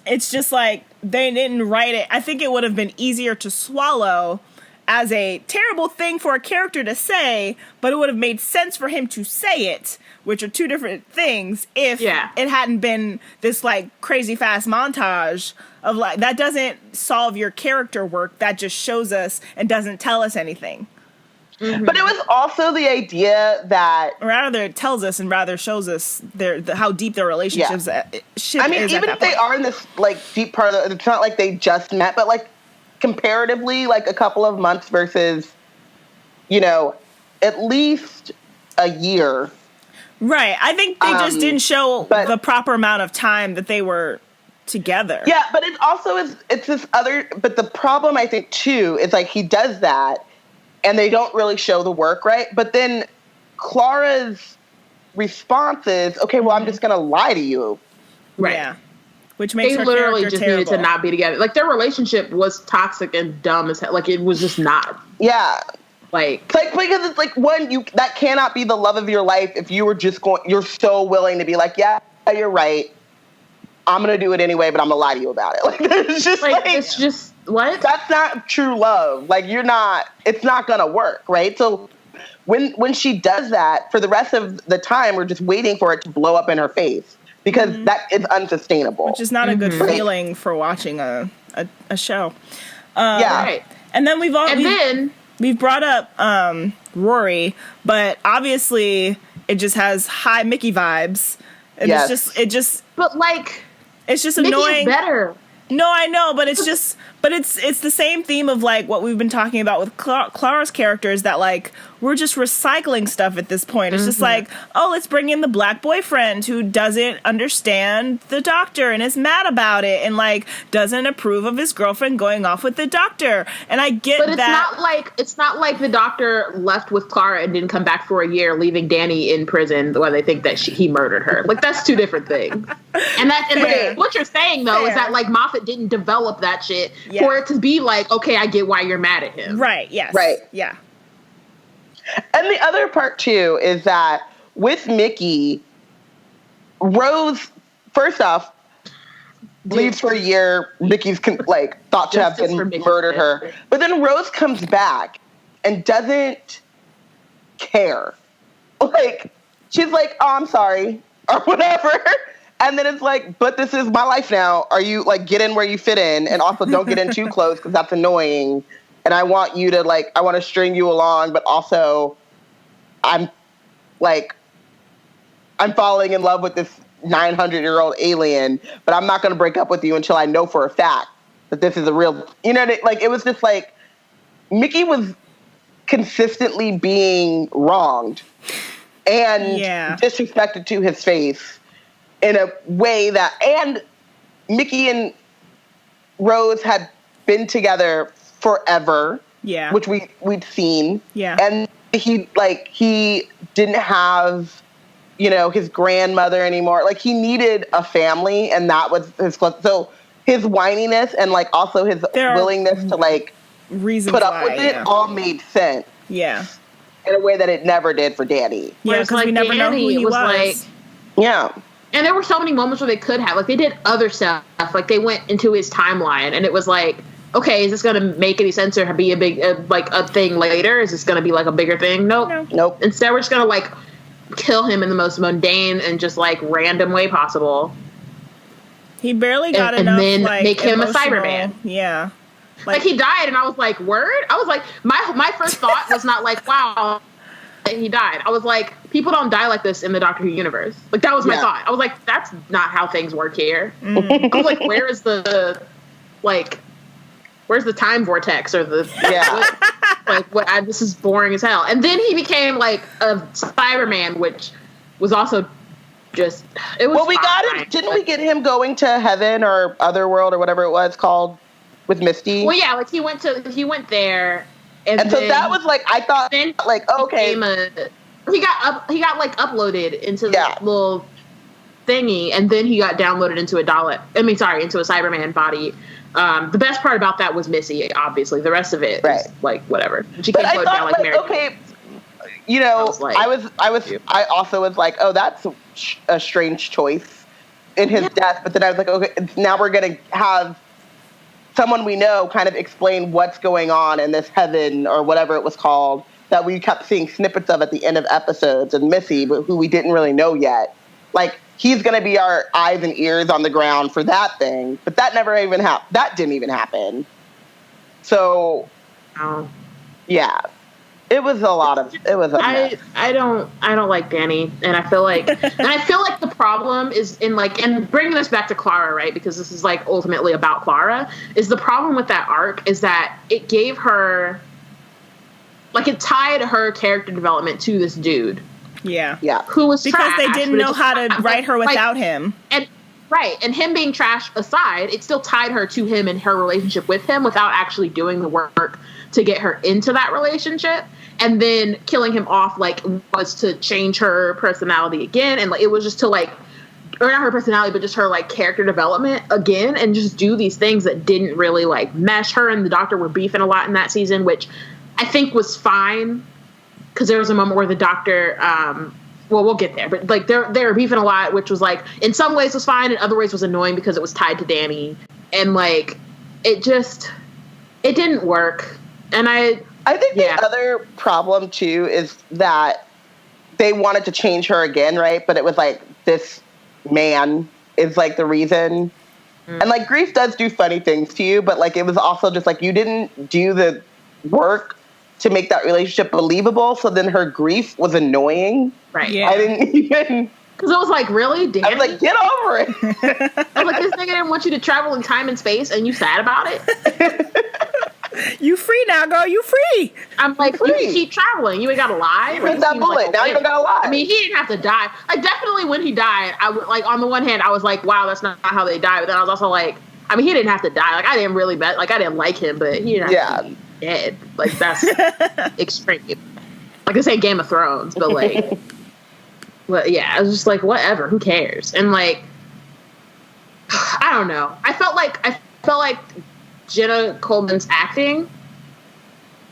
it's just like, they didn't write it. I think it would have been easier to swallow as a terrible thing for a character to say, but it would have made sense for him to say it, which are two different things, if it hadn't been this, like, crazy fast montage of, like, that doesn't solve your character work. That just shows us and doesn't tell us anything. Mm-hmm. But it was also the idea that... Rather it tells us and rather shows us how deep their relationships is. I mean, even if they are in this, like, deep part of it, it's not like they just met, but, like, comparatively, like, a couple of months versus, you know, at least a year. Right. I think they just didn't show the proper amount of time that they were together. Yeah, but it also is, it's this other, but the problem, I think, too, is, like, he does that, and they don't really show the work, right? But then Clara's response is, okay, well, I'm just going to lie to you. Right. Yeah. Which makes her literally character just terrible. needed to not be together. Like, their relationship was toxic and dumb as hell. Like, it was just not. Yeah. Like, because it's like, one, that cannot be the love of your life if you were just you're so willing to be like, yeah, you're right. I'm going to do it anyway, but I'm going to lie to you about it. Like, it's just it's just, what? That's not true love. Like, it's not going to work, right? So when she does that, for the rest of the time, we're just waiting for it to blow up in her face. Because that is unsustainable. Which is not a good feeling for watching a show. Right. And then we've brought up Rory, but obviously it just has high Mickey vibes. And But, like, it's just Mickey annoying. Is better. No, I know, but it's just, it's the same theme of, like, what we've been talking about with Clara's character is that, like, we're just recycling stuff at this point. It's just like, oh, let's bring in the black boyfriend who doesn't understand the doctor and is mad about it and, like, doesn't approve of his girlfriend going off with the doctor. And I get that. But it's not like the doctor left with Clara and didn't come back for a year, leaving Danny in prison while they think that he murdered her. Like, that's two different things. And what you're saying, though, is that, like, Moffat didn't develop that shit for it to be like, okay, I get why you're mad at him. Right, yes. Right. Yeah. And the other part, too, is that with Mickey, Rose, first off, leaves for a year. Mickey's, thought to have murdered her. But then Rose comes back and doesn't care. Like, she's like, oh, I'm sorry, or whatever. And then it's like, but this is my life now. Are you, like, get in where you fit in, and also don't get in too close because that's annoying. And I want you to, like, I want to string you along, but also I'm falling in love with this 900-year-old alien, but I'm not going to break up with you until I know for a fact that this is a real, like, it was just like, Mickey was consistently being wronged and disrespected to his face in a way that, and Mickey and Rose had been together forever, which we'd seen, and he didn't have, his grandmother anymore. Like, he needed a family, and that was so his whininess and, like, also his willingness to, like, put up with it all made sense. Yeah. In a way that it never did for Danny. Yeah, because like, we never know who he was. Like, and there were so many moments where they could have, like, they did other stuff. Like, they went into his timeline, and it was like, okay, is this going to make any sense or be a big, a thing later? Is this going to be, like, a bigger thing? Nope. Instead, we're just going to, like, kill him in the most mundane and just, like, random way possible. He barely got enough, and then like, make him emotional, a Cyberman. Yeah. Like, he died, and I was like, word? I was like, my first thought was not like, wow, he died. I was like, people don't die like this in the Doctor Who universe. Like, that was my thought. I was like, that's not how things work here. I was like, where's the time vortex or the this is boring as hell. And then he became like a Cyberman, which was also just, it was we got him. Didn't we get him going to heaven or Otherworld or whatever it was called with Misty? Well, yeah, like he went there, And so that was like, I thought, like, okay. He got like uploaded into this little thingy, and then he got downloaded into into a Cyberman body. The best part about that was Missy, obviously. The rest of it was like whatever. She came float down like Mary. Okay, you know, I also was like, oh, that's a strange choice in his death. But then I was like, okay, now we're gonna have someone we know kind of explain what's going on in this heaven or whatever it was called that we kept seeing snippets of at the end of episodes, and Missy, who we didn't really know yet. Like, he's going to be our eyes and ears on the ground for that thing, but that never even happened. That didn't even happen. So, yeah, it was a mess. I don't like Danny, and I feel like the problem is and bringing this back to Clara, right? Because this is like ultimately about Clara. Is the problem with that arc is that it gave her, like, it tied her character development to this dude. Yeah. Who was because trash, they didn't know how to write her without him. And him being trash aside, it still tied her to him and her relationship with him without actually doing the work to get her into that relationship. And then killing him off, like, was to change her personality again. And, like, it was just to, like, or not her personality, but just her, like, character development again, and just do these things that didn't really, like, mesh. Her and the Doctor were beefing a lot in that season, which I think was fine, because there was a moment where the Doctor, we'll get there, but, like, they were beefing a lot, which was, like, in some ways was fine, in other ways was annoying because it was tied to Danny. And, like, it didn't work. And I think the other problem, too, is that they wanted to change her again, right? But it was like, this man is, like, the reason. And, like, grief does do funny things to you, but, like, it was also just, like, you didn't do the work to make that relationship believable, so then her grief was annoying. Right. Yeah. I didn't even... Because it was like, really? Danny? I was like, get over it. I was like, this nigga didn't want you to travel in time and space, and you sad about it? You free now, girl. You free. I'm like, you can keep traveling. You ain't got to lie. You that bullet. Now you don't got to lie. I mean, he didn't have to die. Like, definitely when he died, like, on the one hand, I was like, wow, that's not how they die. But then I was also like, I mean, he didn't have to die. Like, I didn't really bet. Like, I didn't like him, but he didn't have to be dead. Like, that's extreme. Like, this ain't Game of Thrones, but, like, but yeah, I was just like, whatever. Who cares? And, like, I don't know. I felt like Jenna Coleman's acting,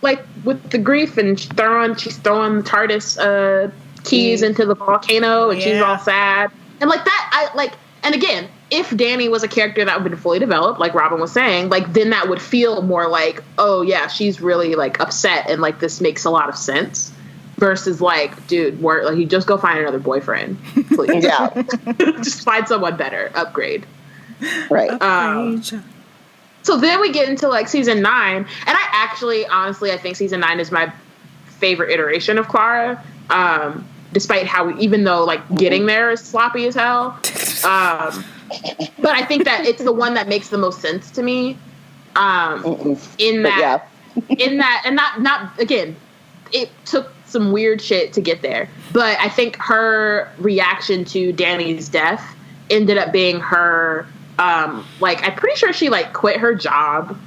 like, with the grief, and she's throwing the TARDIS keys into the volcano, and she's all sad, and like that. And again, if Danny was a character that would have been fully developed, like Robin was saying, like, then that would feel more like, oh yeah, she's really, like, upset, and, like, this makes a lot of sense. Versus, like, dude, like, you just go find another boyfriend, please. Just find someone better. Upgrade. Right. So then we get into, like, season 9, and I actually, honestly, I think season 9 is my favorite iteration of Clara, despite how, even though, like, getting there is sloppy as hell, but I think that it's the one that makes the most sense to me, and not again, it took some weird shit to get there, but I think her reaction to Danny's death ended up being her, like, I'm pretty sure she, like, quit her job,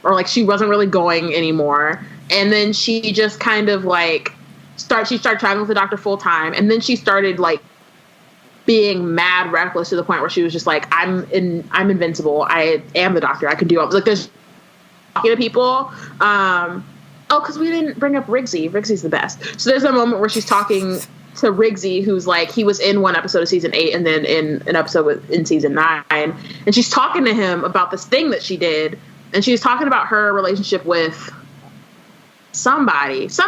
or, like, she wasn't really going anymore, and then she just kind of, like, started traveling with the Doctor full time, and then she started, like, being mad reckless to the point where she was just like, I'm invincible, I am the Doctor, I can do all, like, there's talking to people, because we didn't bring up Riggsy's the best. So there's a moment where she's talking to Riggsy, who's, like, he was in one episode of season 8 and then in an episode in season 9, and she's talking to him about this thing that she did, and she's talking about her relationship with some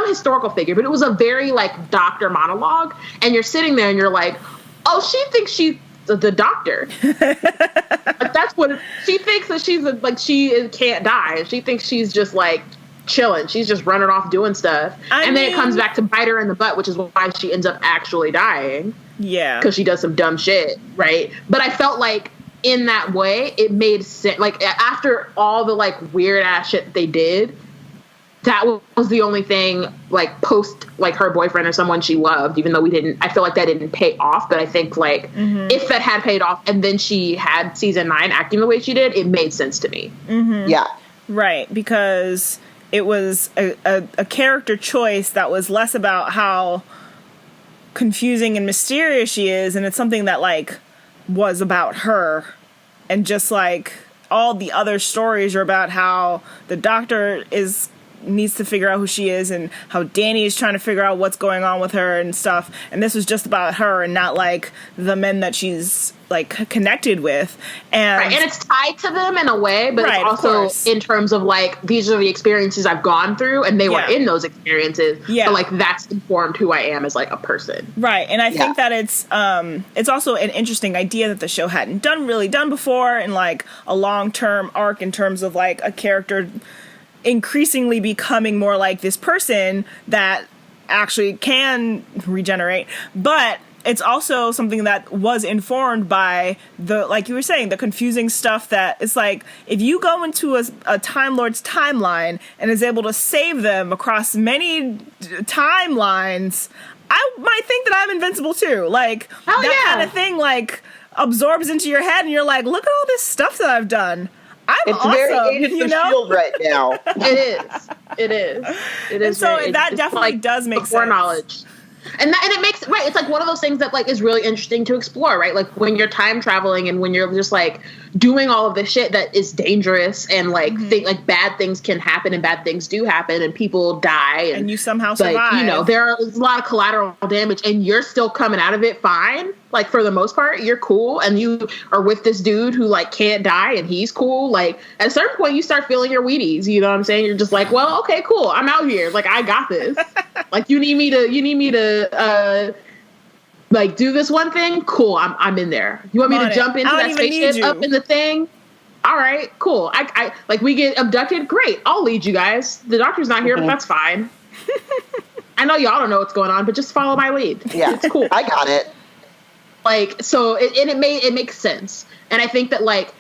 historical figure, but it was a very, like, Doctor monologue, and you're sitting there and you're like, oh, she thinks she's the Doctor. Like, that's what she thinks, that she's like, she can't die, and she thinks she's just, like, chilling. She's just running off doing stuff. Then it comes back to bite her in the butt, which is why she ends up actually dying. Yeah. Because she does some dumb shit, right? But I felt like in that way, it made sense. Like, after all the, like, weird ass shit they did, that was the only thing, like, post, like, her boyfriend or someone she loved, even though I feel like that didn't pay off, but I think, like, if that had paid off and then she had season 9 acting the way she did, it made sense to me. Yeah. Right, because it was a character choice that was less about how confusing and mysterious she is, and it's something that like was about her, and just like all the other stories are about how the doctor needs to figure out who she is, and how Danny is trying to figure out what's going on with her and stuff, and this was just about her and not like the men that she's like connected with. And right. And it's tied to them in a way, but right, it's also in terms of like, these are the experiences I've gone through, and they were in those experiences. Yeah. So like, that's informed who I am as like a person. Right. And I think that it's also an interesting idea that the show hadn't done before, in like a long-term arc in terms of like a character increasingly becoming more like this person that actually can regenerate. But it's also something that was informed by the, like you were saying, the confusing stuff that it's like, if you go into a Time Lord's timeline and is able to save them across many timelines, I might think that I'm invincible too. Like, kind of thing, like, absorbs into your head and you're like, look at all this stuff that I've done. It's awesome, very Agents of S.H.I.E.L.D. right now. It is. And so that definitely like does make sense. Foreknowledge. And it makes, right, it's like one of those things that like is really interesting to explore, right? Like when you're time traveling and when you're just like doing all of this shit that is dangerous, and like like bad things can happen and bad things do happen and people die, and you somehow survive. You know, there's a lot of collateral damage, and you're still coming out of it fine. Like for the most part, you're cool, and you are with this dude who like can't die, and he's cool. Like at a certain point, you start feeling your Wheaties. You know what I'm saying? You're just like, well, okay, cool. I'm out here. Like I got this. Like you need me to like do this one thing. Cool. I'm in there. You want me to jump into that spaceship up in the thing? All right, cool. I like we get abducted. Great. I'll lead you guys. The doctor's not here, but that's fine. I know y'all don't know what's going on, but just follow my lead. Yeah, it's cool. I got it. Like, so it makes sense. And I think that, like,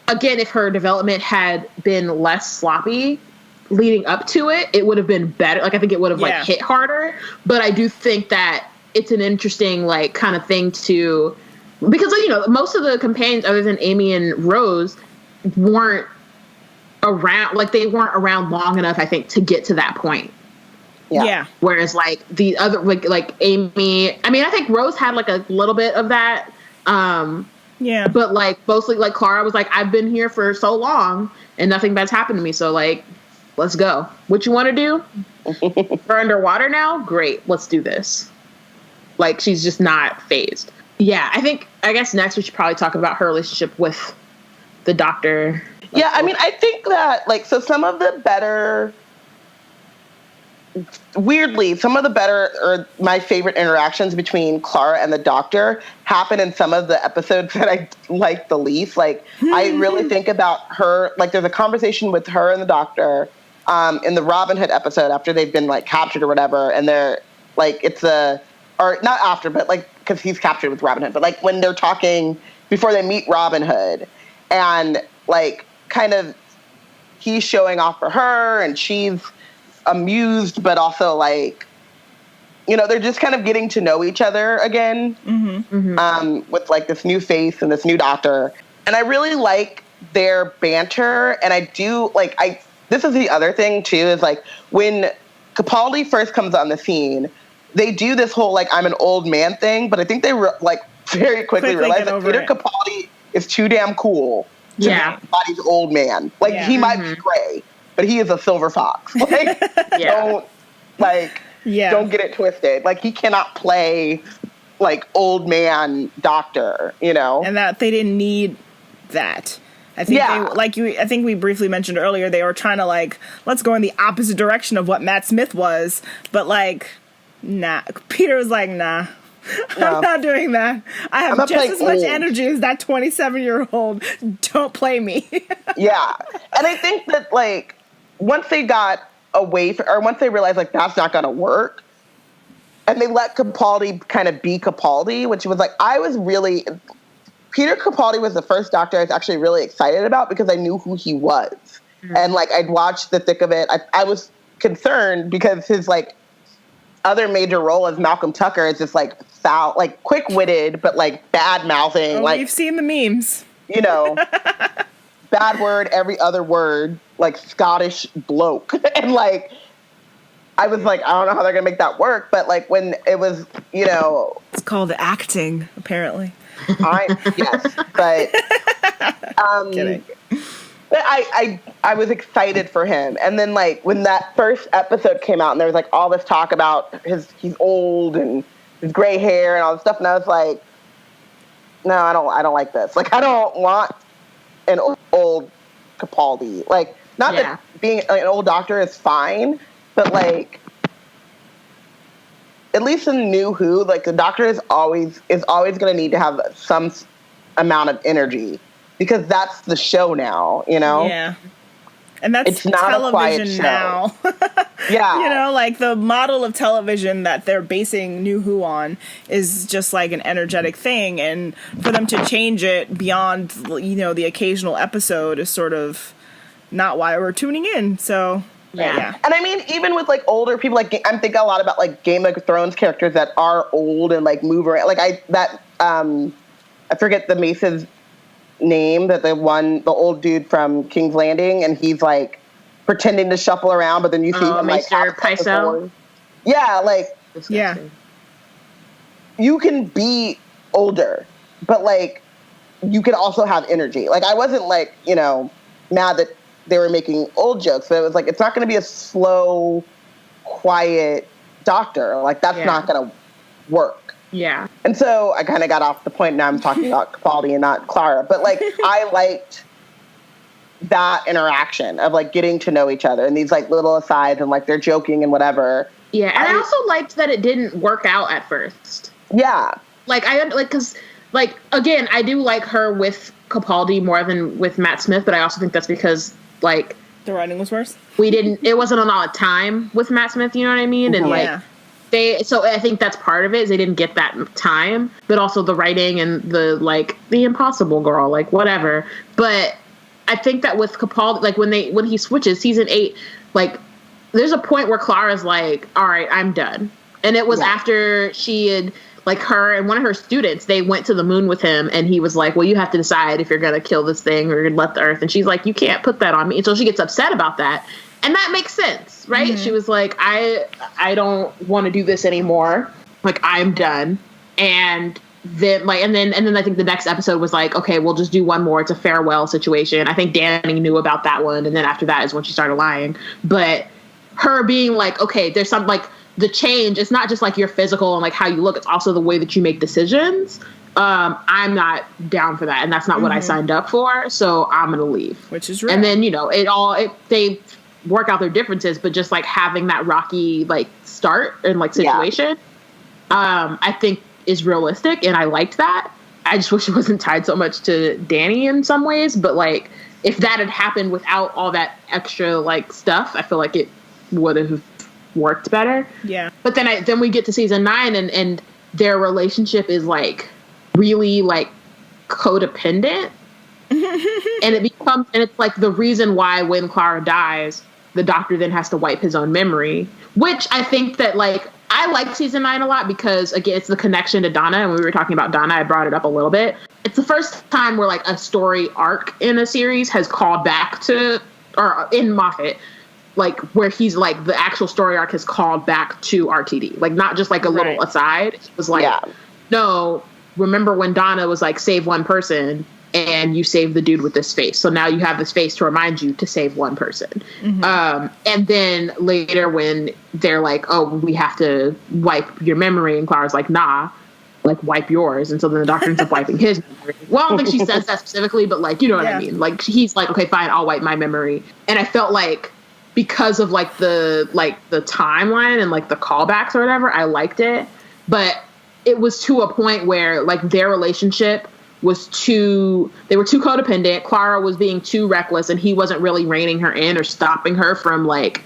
again, if her development had been less sloppy leading up to it, it would have been better. Like, I think it would have like hit harder. But I do think that it's an interesting, like, kind of thing to, because, you know, most of the companions other than Amy and Rose weren't around, like, they weren't around long enough, I think, to get to that point. Yeah. Whereas like the other, like Amy, I mean, I think Rose had like a little bit of that. Yeah. But like mostly like Clara was like, I've been here for so long and nothing bad's happened to me. So like, let's go. What you want to do? We're underwater now? Great. Let's do this. Like, she's just not phased. Yeah. I guess next we should probably talk about her relationship with the doctor. Yeah. I mean, I think that like, so some of the better, weirdly, some of the better or my favorite interactions between Clara and the doctor happen in some of the episodes that I like the least. Like, I really think about her, like there's a conversation with her and the doctor in the Robin Hood episode after they've been like captured or whatever. And they're like, or not after, but like, cause he's captured with Robin Hood, but like when they're talking before they meet Robin Hood, and like kind of he's showing off for her and she's amused, but also like, you know, they're just kind of getting to know each other again, with like this new face and this new doctor. And I really like their banter. And I do like, this is the other thing too, is like when Capaldi first comes on the scene, they do this whole like, I'm an old man thing, but I think they like very quickly realize that Peter Capaldi is too damn cool to be Capaldi's old man. Like he might be gray, but he is a silver fox. Like, don't get it twisted. Like, he cannot play, like, old man doctor, you know? And that they didn't need that. I think I think we briefly mentioned earlier, they were trying to, like, let's go in the opposite direction of what Matt Smith was. But, like, nah. Peter was like, nah. I'm not doing that. I have just as much energy as that 27-year-old. Don't play me. Yeah. And I think that, like, once they got away or once they realized like that's not going to work, and they let Capaldi kind of be Capaldi, which was like, Peter Capaldi was the first doctor I was actually really excited about because I knew who he was. And like, I'd watched the thick of it. I was concerned because his like other major role as Malcolm Tucker is just like foul, like quick-witted, but like bad mouthing. Like, we've seen the memes, you know, bad word, every other word. like Scottish bloke. And like, I was like, I don't know how they're gonna make that work. But like when it was, you know, It's called acting, apparently. yes, but Kidding. But I was excited for him. And then like when that first episode came out and there was like all this talk about he's old and his gray hair and all this stuff, and I was like, no, I don't like this. Like, I don't want an old Capaldi. Like, not that being an old doctor is fine, but like, at least in New Who, like the doctor is always going to need to have some amount of energy because that's the show now, you know? Yeah. And that's it's not television now. Yeah. You know, like the model of television that they're basing New Who on is just like an energetic thing. And for them to change it beyond, you know, the occasional episode is sort of not why we're tuning in. So, yeah. And I mean, even with like older people, like I'm thinking a lot about like Game of Thrones characters that are old and like move around. Like I forget the Mace's name, that the old dude from King's Landing, and he's like pretending to shuffle around, but then you see him like Pycelle. Yeah, like you can be older, but like you can also have energy. Like I wasn't like, you know, mad that they were making old jokes, but it was like it's not going to be a slow, quiet doctor. Like that's not going to work. Yeah. And so I kind of got off the point. Now I'm talking about Capaldi and not Clara. But, like, I liked that interaction of, like, getting to know each other and these, like, little asides and, like, they're joking and whatever. Yeah, and I also liked that it didn't work out at first. Yeah. Like, because, like, again, I do like her with Capaldi more than with Matt Smith, but I also think that's because, like... The writing was worse? It wasn't a lot of time with Matt Smith, you know what I mean? And, like... So I think that's part of it, is they didn't get that time, but also the writing and the impossible girl, like whatever. But I think that with Capaldi, like when he switches season 8, like there's a point where Clara's like, all right, I'm done. And it was after she had, like, her and one of her students, they went to the moon with him, and he was like, well, you have to decide if you're going to kill this thing or let the Earth. And she's like, you can't put that on me. And so she gets upset about that. And that makes sense, right? Mm-hmm. She was like, I don't want to do this anymore. Like, I'm done. And then and then I think the next episode was like, okay, we'll just do one more. It's a farewell situation. I think Danny knew about that one. And then after that is when she started lying. But her being like, okay, there's some, like, the change. It's not just like your physical and like how you look. It's also the way that you make decisions. I'm not down for that. And that's not what I signed up for. So I'm going to leave. Which is right. And then, you know, they work out their differences, but just like having that rocky like start and like situation, I think is realistic, and I liked that. I just wish it wasn't tied so much to Danny in some ways, but like if that had happened without all that extra like stuff, I feel like it would have worked better. Yeah. But then we get to season 9 and their relationship is like really like codependent. And it's like the reason why when Clara dies, the doctor then has to wipe his own memory, which I think that, like, I like season 9 a lot because, again, it's the connection to Donna. And when we were talking about Donna, I brought it up a little bit. It's the first time where, like, a story arc in a series has called back to, or in Moffat, like, where he's, like, the actual story arc has called back to RTD. Like, not just, like, a little aside. It was like, no, remember when Donna was, like, save one person, and you save the dude with this face. So now you have this face to remind you to save one person. Mm-hmm. And then later when they're like, oh, we have to wipe your memory. And Clara's like, nah, like wipe yours. And so then the doctor ends up wiping his memory. Well, I don't think she says that specifically, but like, you know what I mean? Like he's like, okay, fine, I'll wipe my memory. And I felt like because of like the timeline and like the callbacks or whatever, I liked it. But it was to a point where like their relationship they were too codependent. Clara was being too reckless, and he wasn't really reining her in or stopping her from like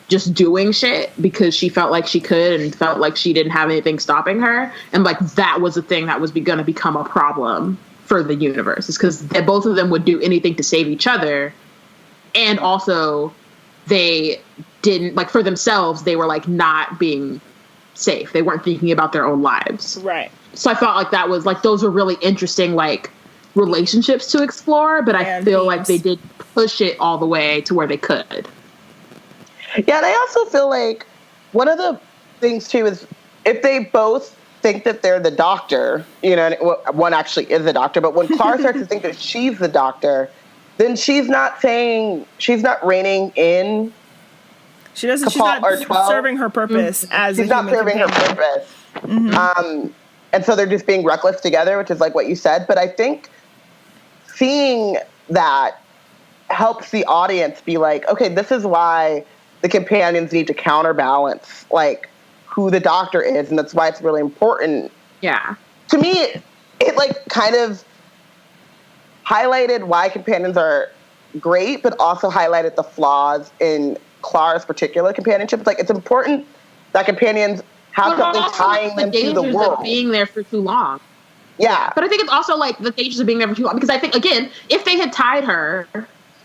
just doing shit because she felt like she could and felt like she didn't have anything stopping her. And like that was the thing that was going to become a problem for the universe, is because both of them would do anything to save each other. And also they didn't, like, for themselves, they were like not being safe. They weren't thinking about their own lives. Right. So I felt like that was like, those were really interesting, like, relationships to explore, but I feel like they did push it all the way to where they could. Yeah, and I also feel like one of the things too is if they both think that they're the doctor, you know, and one actually is the doctor, but when Clara starts to think that she's the doctor, then she's not reining in. She's not serving her purpose as she's not serving her purpose. Mm-hmm. And so they're just being reckless together, which is like what you said. But I think seeing that helps the audience be like, okay, this is why the companions need to counterbalance like who the doctor is, and that's why it's really important. Yeah. To me, it like kind of highlighted why companions are great, but also highlighted the flaws in Clara's particular companionship. It's like it's important that companions have something tying them to the world. Of being there for too long. Yeah. But I think it's also like the dangers of being there for too long, because I think, again, if they had tied her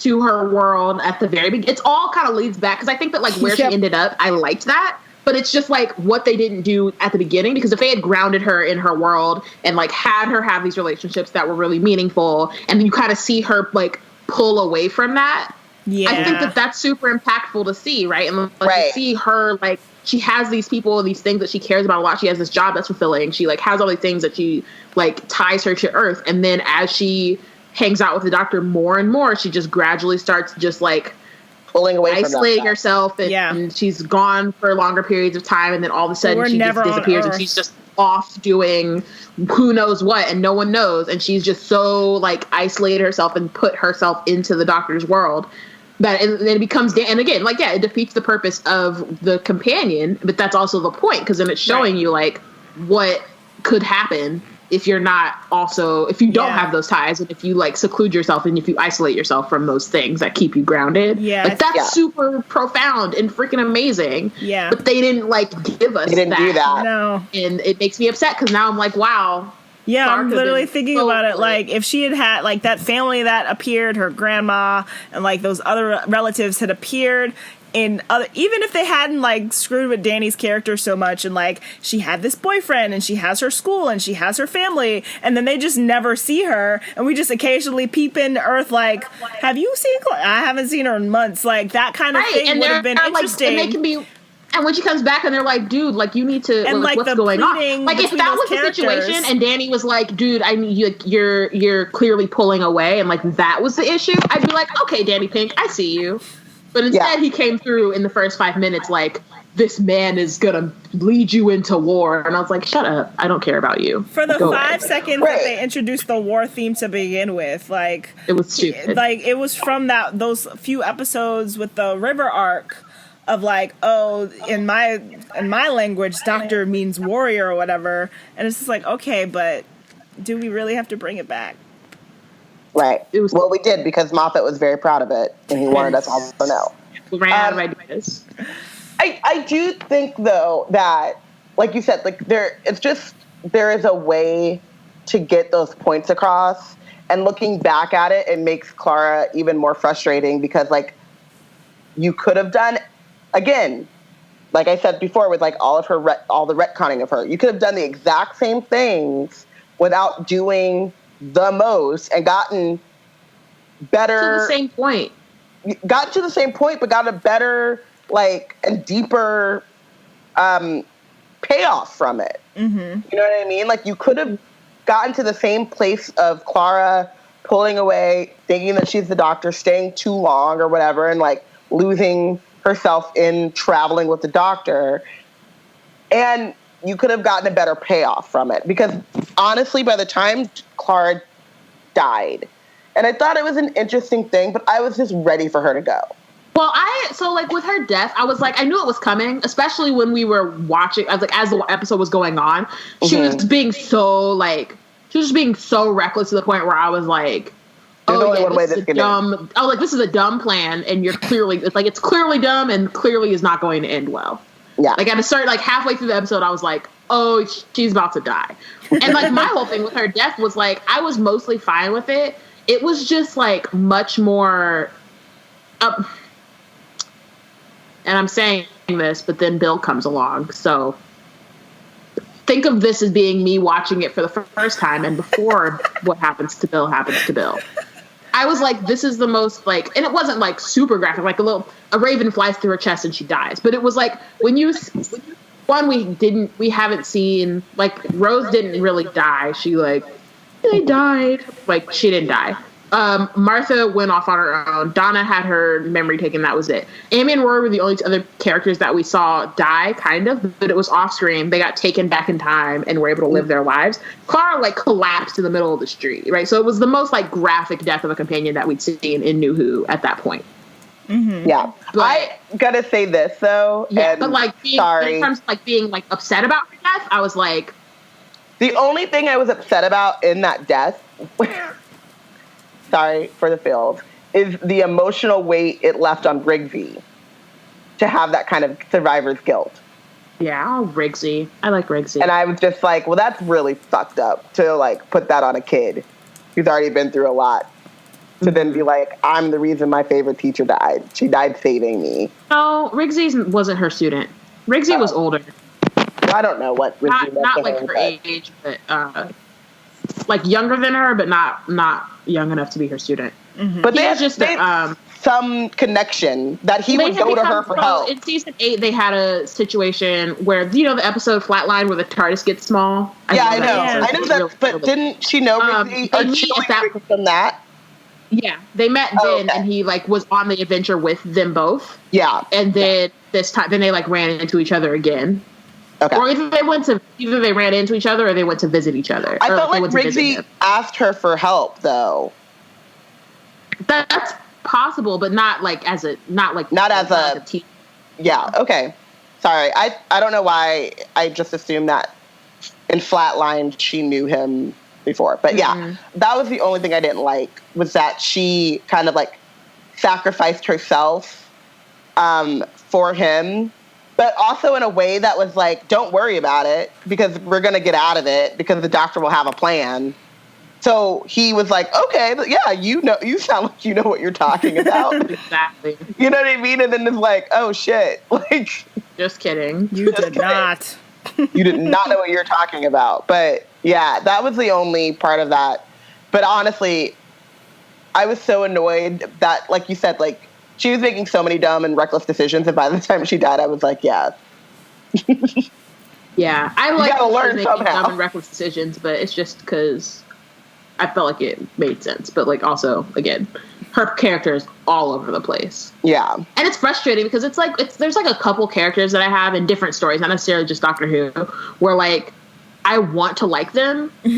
to her world at the very beginning, it's all kind of leads back, because I think that like where she ended up, I liked that. But it's just like what they didn't do at the beginning, because if they had grounded her in her world and like had her have these relationships that were really meaningful, and you kind of see her like pull away from that, I think that that's super impactful to see, right? And like to see her like she has these people, these things that she cares about a lot. She has this job that's fulfilling. She like has all these things that she like ties her to Earth, and then as she hangs out with the doctor more and more, she just gradually starts just like pulling away, isolating herself, and she's gone for longer periods of time, and then all of a sudden she just disappears, and she's just off doing who knows what, and no one knows, and she's just so like isolated herself and put herself into the doctor's world that and then it becomes and again like it defeats the purpose of the companion, but that's also the point, because then it's showing you like what could happen if you're not also, if you don't have those ties, and if you like seclude yourself, and if you isolate yourself from those things that keep you grounded. Like that's super profound and freaking amazing. Yeah. But they didn't like give us do that. No. And it makes me upset, because now I'm like, wow. Yeah, I'm literally thinking about it. Like, if she had like that family that appeared, her grandma and like those other relatives had appeared in other, even if they hadn't like screwed with Danny's character so much, and like she had this boyfriend and she has her school and she has her family, and then they just never see her, and we just occasionally peep into Earth like, have you seen I haven't seen her in months, like that kind of thing would have been interesting. And they can be, and when she comes back and they're like, dude, like you need to, and like what's going on? Like if that was the situation and Danny was like, dude, I need you, you're clearly pulling away, and like that was the issue, I'd be like, okay, Danny Pink, I see you. But instead, he came through in the first 5 minutes like, this man is going to lead you into war. And I was like, shut up. I don't care about you. For the 5 seconds that they introduced the war theme to begin with, like... It was stupid. Like, it was from those few episodes with the river arc of like, oh, in my language, doctor means warrior or whatever. And it's just like, okay, but do we really have to bring it back? Right. Well, we did, because Moffat was very proud of it, and he wanted us all to know. Ran out of ideas. I do think, though, that, like you said, like there is a way to get those points across, and looking back at it, it makes Clara even more frustrating, because, like, you could have done, again, like I said before, with like all the retconning of her, you could have done the exact same things without doing the most and gotten better to the same point. Got to the same point, but got a better, like, and deeper payoff from it. Mm-hmm. You know what I mean? Like, you could have gotten to the same place of Clara pulling away, thinking that she's the doctor, staying too long or whatever, and like losing herself in traveling with the doctor. And you could have gotten a better payoff from it, because honestly, by the time Clara died, and I thought it was an interesting thing, but I was just ready for her to go. Well, so like with her death, I was like, I knew it was coming, especially when we were watching. I was like, as the episode was going on, she was being so like, she was just being so reckless to the point where I was like, oh yeah, this is a dumb. I was like, this is a dumb plan, and it's clearly dumb and clearly is not going to end well. Yeah. Like at a certain, like halfway through the episode, I was like, oh, she's about to die. And like my whole thing with her death was like, I was mostly fine with it. It was just like much more up. And I'm saying this, but then Bill comes along. So think of this as being me watching it for the first time, and before what happens to Bill happens to Bill. I was like, this is the most like, and it wasn't like super graphic, like a raven flies through her chest and she dies. But it was like we haven't seen, like, Rose didn't really die. They died. Like, she didn't die. Martha went off on her own. Donna had her memory taken. That was it. Amy and Rory were the only two other characters that we saw die, kind of, but it was off screen. They got taken back in time and were able to live their lives. Clara, like, collapsed in the middle of the street, right? So it was the most, like, graphic death of a companion that we'd seen in New Who at that point. Mm-hmm. Yeah. But, I gotta say this, though. Yeah, but, like, in terms of, like, being, like, upset about her death, I was like... The only thing I was upset about in that death... sorry for the feels, is the emotional weight it left on Rigsy to have that kind of survivor's guilt. Yeah, Rigsy. I like Rigsy. And I was just like, well, that's really fucked up to, like, put that on a kid who's already been through a lot. To then be like, I'm the reason my favorite teacher died. She died saving me. No, Rigsy wasn't her student. Rigsy was older. Well, I don't know what Rigsy was. Not like her age, but like younger than her, but not young enough to be her student. Mm-hmm. But they had just some connection that he would go to her for help. In season 8, they had a situation where, the episode Flatline where the TARDIS gets small. I know that, but didn't she know Rigsy? They meet at that from that. Yeah, they met then, and he, like, was on the adventure with them both. Yeah, and then this time, then they, like, ran into each other again. Okay. Or either they ran into each other or they went to visit each other. I felt like Rigsy asked her for help, though. That's possible, but not as a teacher. Yeah. Okay. Sorry, I don't know why I just assumed that in Flatline she knew him before, but yeah, that was the only thing I didn't like, was that she kind of, like, sacrificed herself for him. But also in a way that was like, don't worry about it, because we're going to get out of it, because the doctor will have a plan. So he was like, okay, yeah, you sound like you know what you're talking about. Exactly. You know what I mean? And then it's like, oh, shit. Like, just kidding. You did not. You did not know what you're talking about. But, yeah, that was the only part of that. But honestly, I was so annoyed that, like you said, like, she was making so many dumb and reckless decisions, and by the time she died, I was like, yeah. Yeah, I like making dumb and reckless decisions, but it's just because I felt like it made sense. But, like, also, again, her character is all over the place. Yeah. And it's frustrating because there's, like, a couple characters that I have in different stories, not necessarily just Doctor Who, where, like, I want to like them, but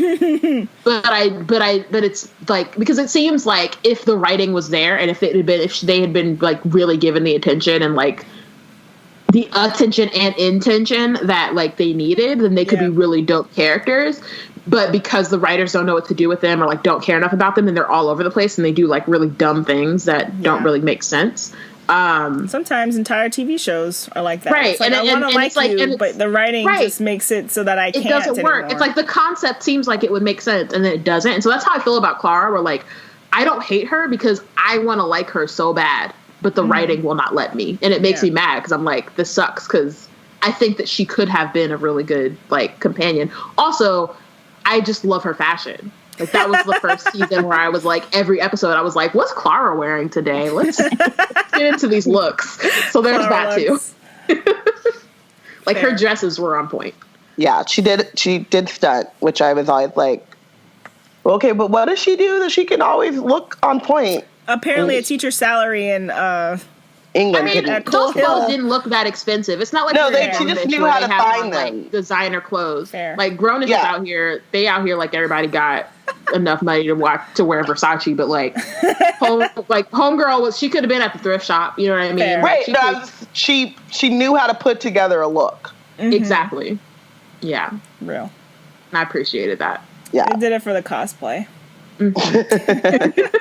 it's like, because it seems like if the writing was there and if they had been like really given the attention and like the attention and intention that like they needed, then they could be really dope characters. But because the writers don't know what to do with them or like don't care enough about them, and they're all over the place and they do like really dumb things that don't really make sense. Sometimes entire TV shows are like that. Right. It's like, I want to like you, but the writing just makes it so that I can't. It doesn't work. Anymore. It's like the concept seems like it would make sense, and then it doesn't. And so that's how I feel about Clara, where like I don't hate her because I want to like her so bad, but the writing will not let me. And it makes me mad because I'm like, this sucks, because I think that she could have been a really good like companion. Also, I just love her fashion. Like, that was the first season where I was like, every episode, I was like, what's Clara wearing today? Let's get into these looks. So there's Clara that looks. Too. Like, her dresses were on point. Yeah, she did stunt, which I was always like, okay, but what does she do that she can always look on point? Apparently a teacher's salary in England. I mean, those clothes didn't look that expensive. It's not like she just knew how to find them. Like, designer clothes. Fair. Like, grown-ups out here, like everybody got enough money to wear Versace, but like, homegirl she could have been at the thrift shop. You know what I mean? Fair. Right. She knew how to put together a look. Mm-hmm. Exactly. Yeah. Real. And I appreciated that. Yeah. I did it for the cosplay. Mm-hmm.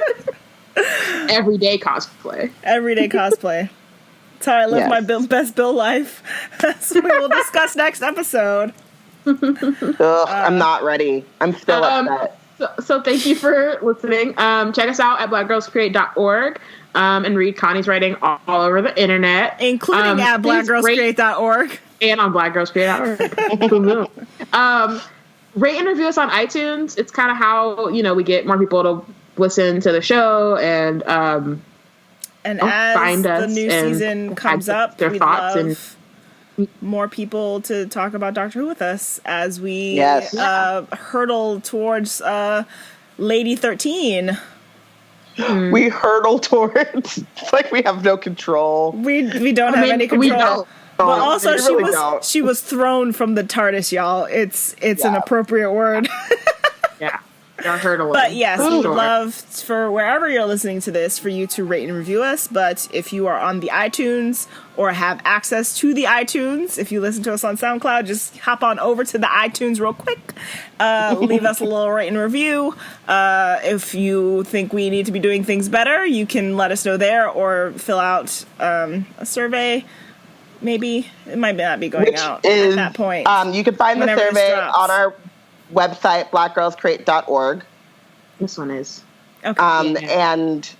Everyday cosplay. That's how I live my best Bill life. As we will discuss next episode. I'm not ready. I'm still upset. So thank you for listening. Check us out at blackgirlscreate.org and read Connie's writing all over the internet. Including at blackgirlscreate.org. And on blackgirlscreate.org. Rate and review us on iTunes. It's kind of how, we get more people to listen to the show and as find the us new and season comes their up, we'd thoughts love more people to talk about Doctor Who with us as we Yes. hurtle towards Lady 13. We hurtle towards. It's like we have no control. We don't have any we control. don't. But Oh, also, we really don't. she was thrown from the TARDIS, y'all. It's an appropriate word. Yeah. They're hurtling. But yes, we would Sure. love for wherever you're listening to this for you to rate and review us. But if you are on the iTunes or have access to the iTunes, if you listen to us on SoundCloud, just hop on over to the iTunes real quick. Leave us a little rate and review. If you think we need to be doing things better, you can let us know there or fill out a survey. Maybe it might not be going out at that point. You can find the whenever this survey drops. on our website, blackgirlscreate.org. This one is. Okay. And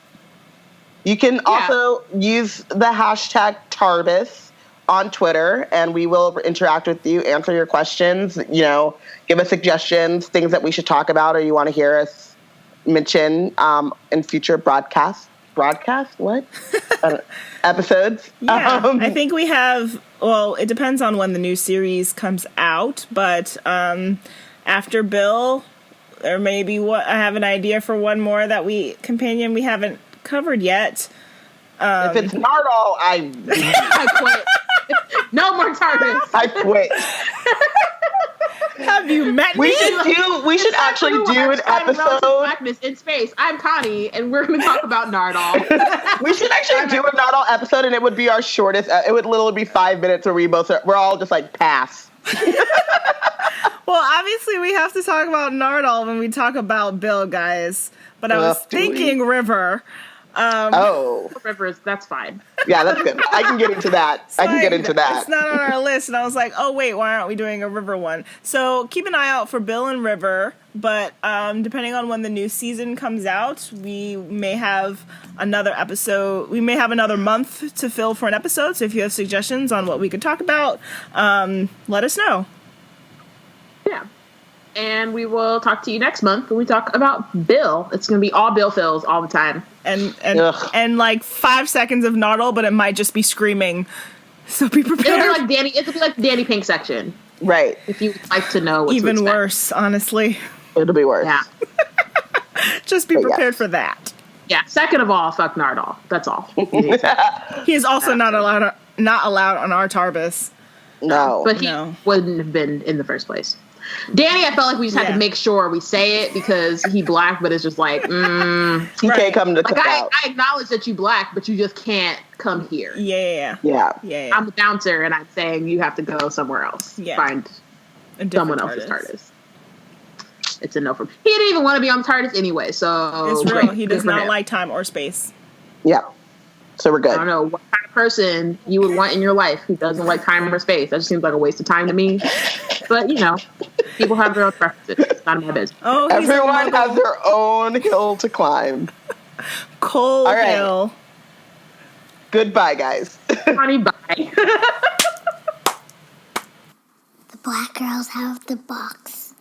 you can also use the hashtag TARDIS on Twitter, and we will interact with you, answer your questions, give us suggestions, things that we should talk about or you want to hear us mention in future broadcasts. What? Episodes? Yeah, I think we have, well, it depends on when the new series comes out, but after Bill, or maybe I have an idea for one more companion we haven't covered yet. If it's Nardole, I quit. No more TARDIS. I quit. Have you met We me? should actually do an episode. Blackness in space. I'm Connie, and we're going to talk about Nardole. We should actually do a Nardole episode, and it would be our shortest. It would literally be 5 minutes where we're all just like pass. Well, obviously we have to talk about Nardole when we talk about Bill, guys. But I was thinking River. Rivers, that's fine. Yeah, that's good. I can get into that. It's not on our list, and I was like, oh wait, why aren't we doing a River one? So keep an eye out for Bill and River, but depending on when the new season comes out, we may have another episode. We may have another month to fill for an episode, so if you have suggestions on what we could talk about, let us know. Yeah. And we will talk to you next month when we talk about Bill. It's going to be all Bill fills all the time. And like 5 seconds of Nardole, but it might just be screaming. So be prepared. It'll be like the Danny Pink section. Right. If you would like to know what even to expect. worse, honestly. It'll be worse. Yeah. Just be prepared for that. Yeah. Second of all, fuck Nardole. That's all. He is also not allowed on our TARDIS. No. But he wouldn't have been in the first place. Danny, I felt like we just had to make sure we say it because he black, but it's just like, he can't come to like out. I acknowledge that you black, but you just can't come here. Yeah. I'm the bouncer, and I'm saying you have to go somewhere else. Yeah. Find someone else's TARDIS. It's a no from. He didn't even want to be on TARDIS anyway, so it's real. He does not like time or space. Yeah. So we're good. I don't know what kind of person you would want in your life who doesn't like time or space. That just seems like a waste of time to me. But, people have their own preferences. It's none of my business. Oh, everyone has their own hill to climb. Coal hill. Goodbye, guys. Honey, bye. The black girls have the box.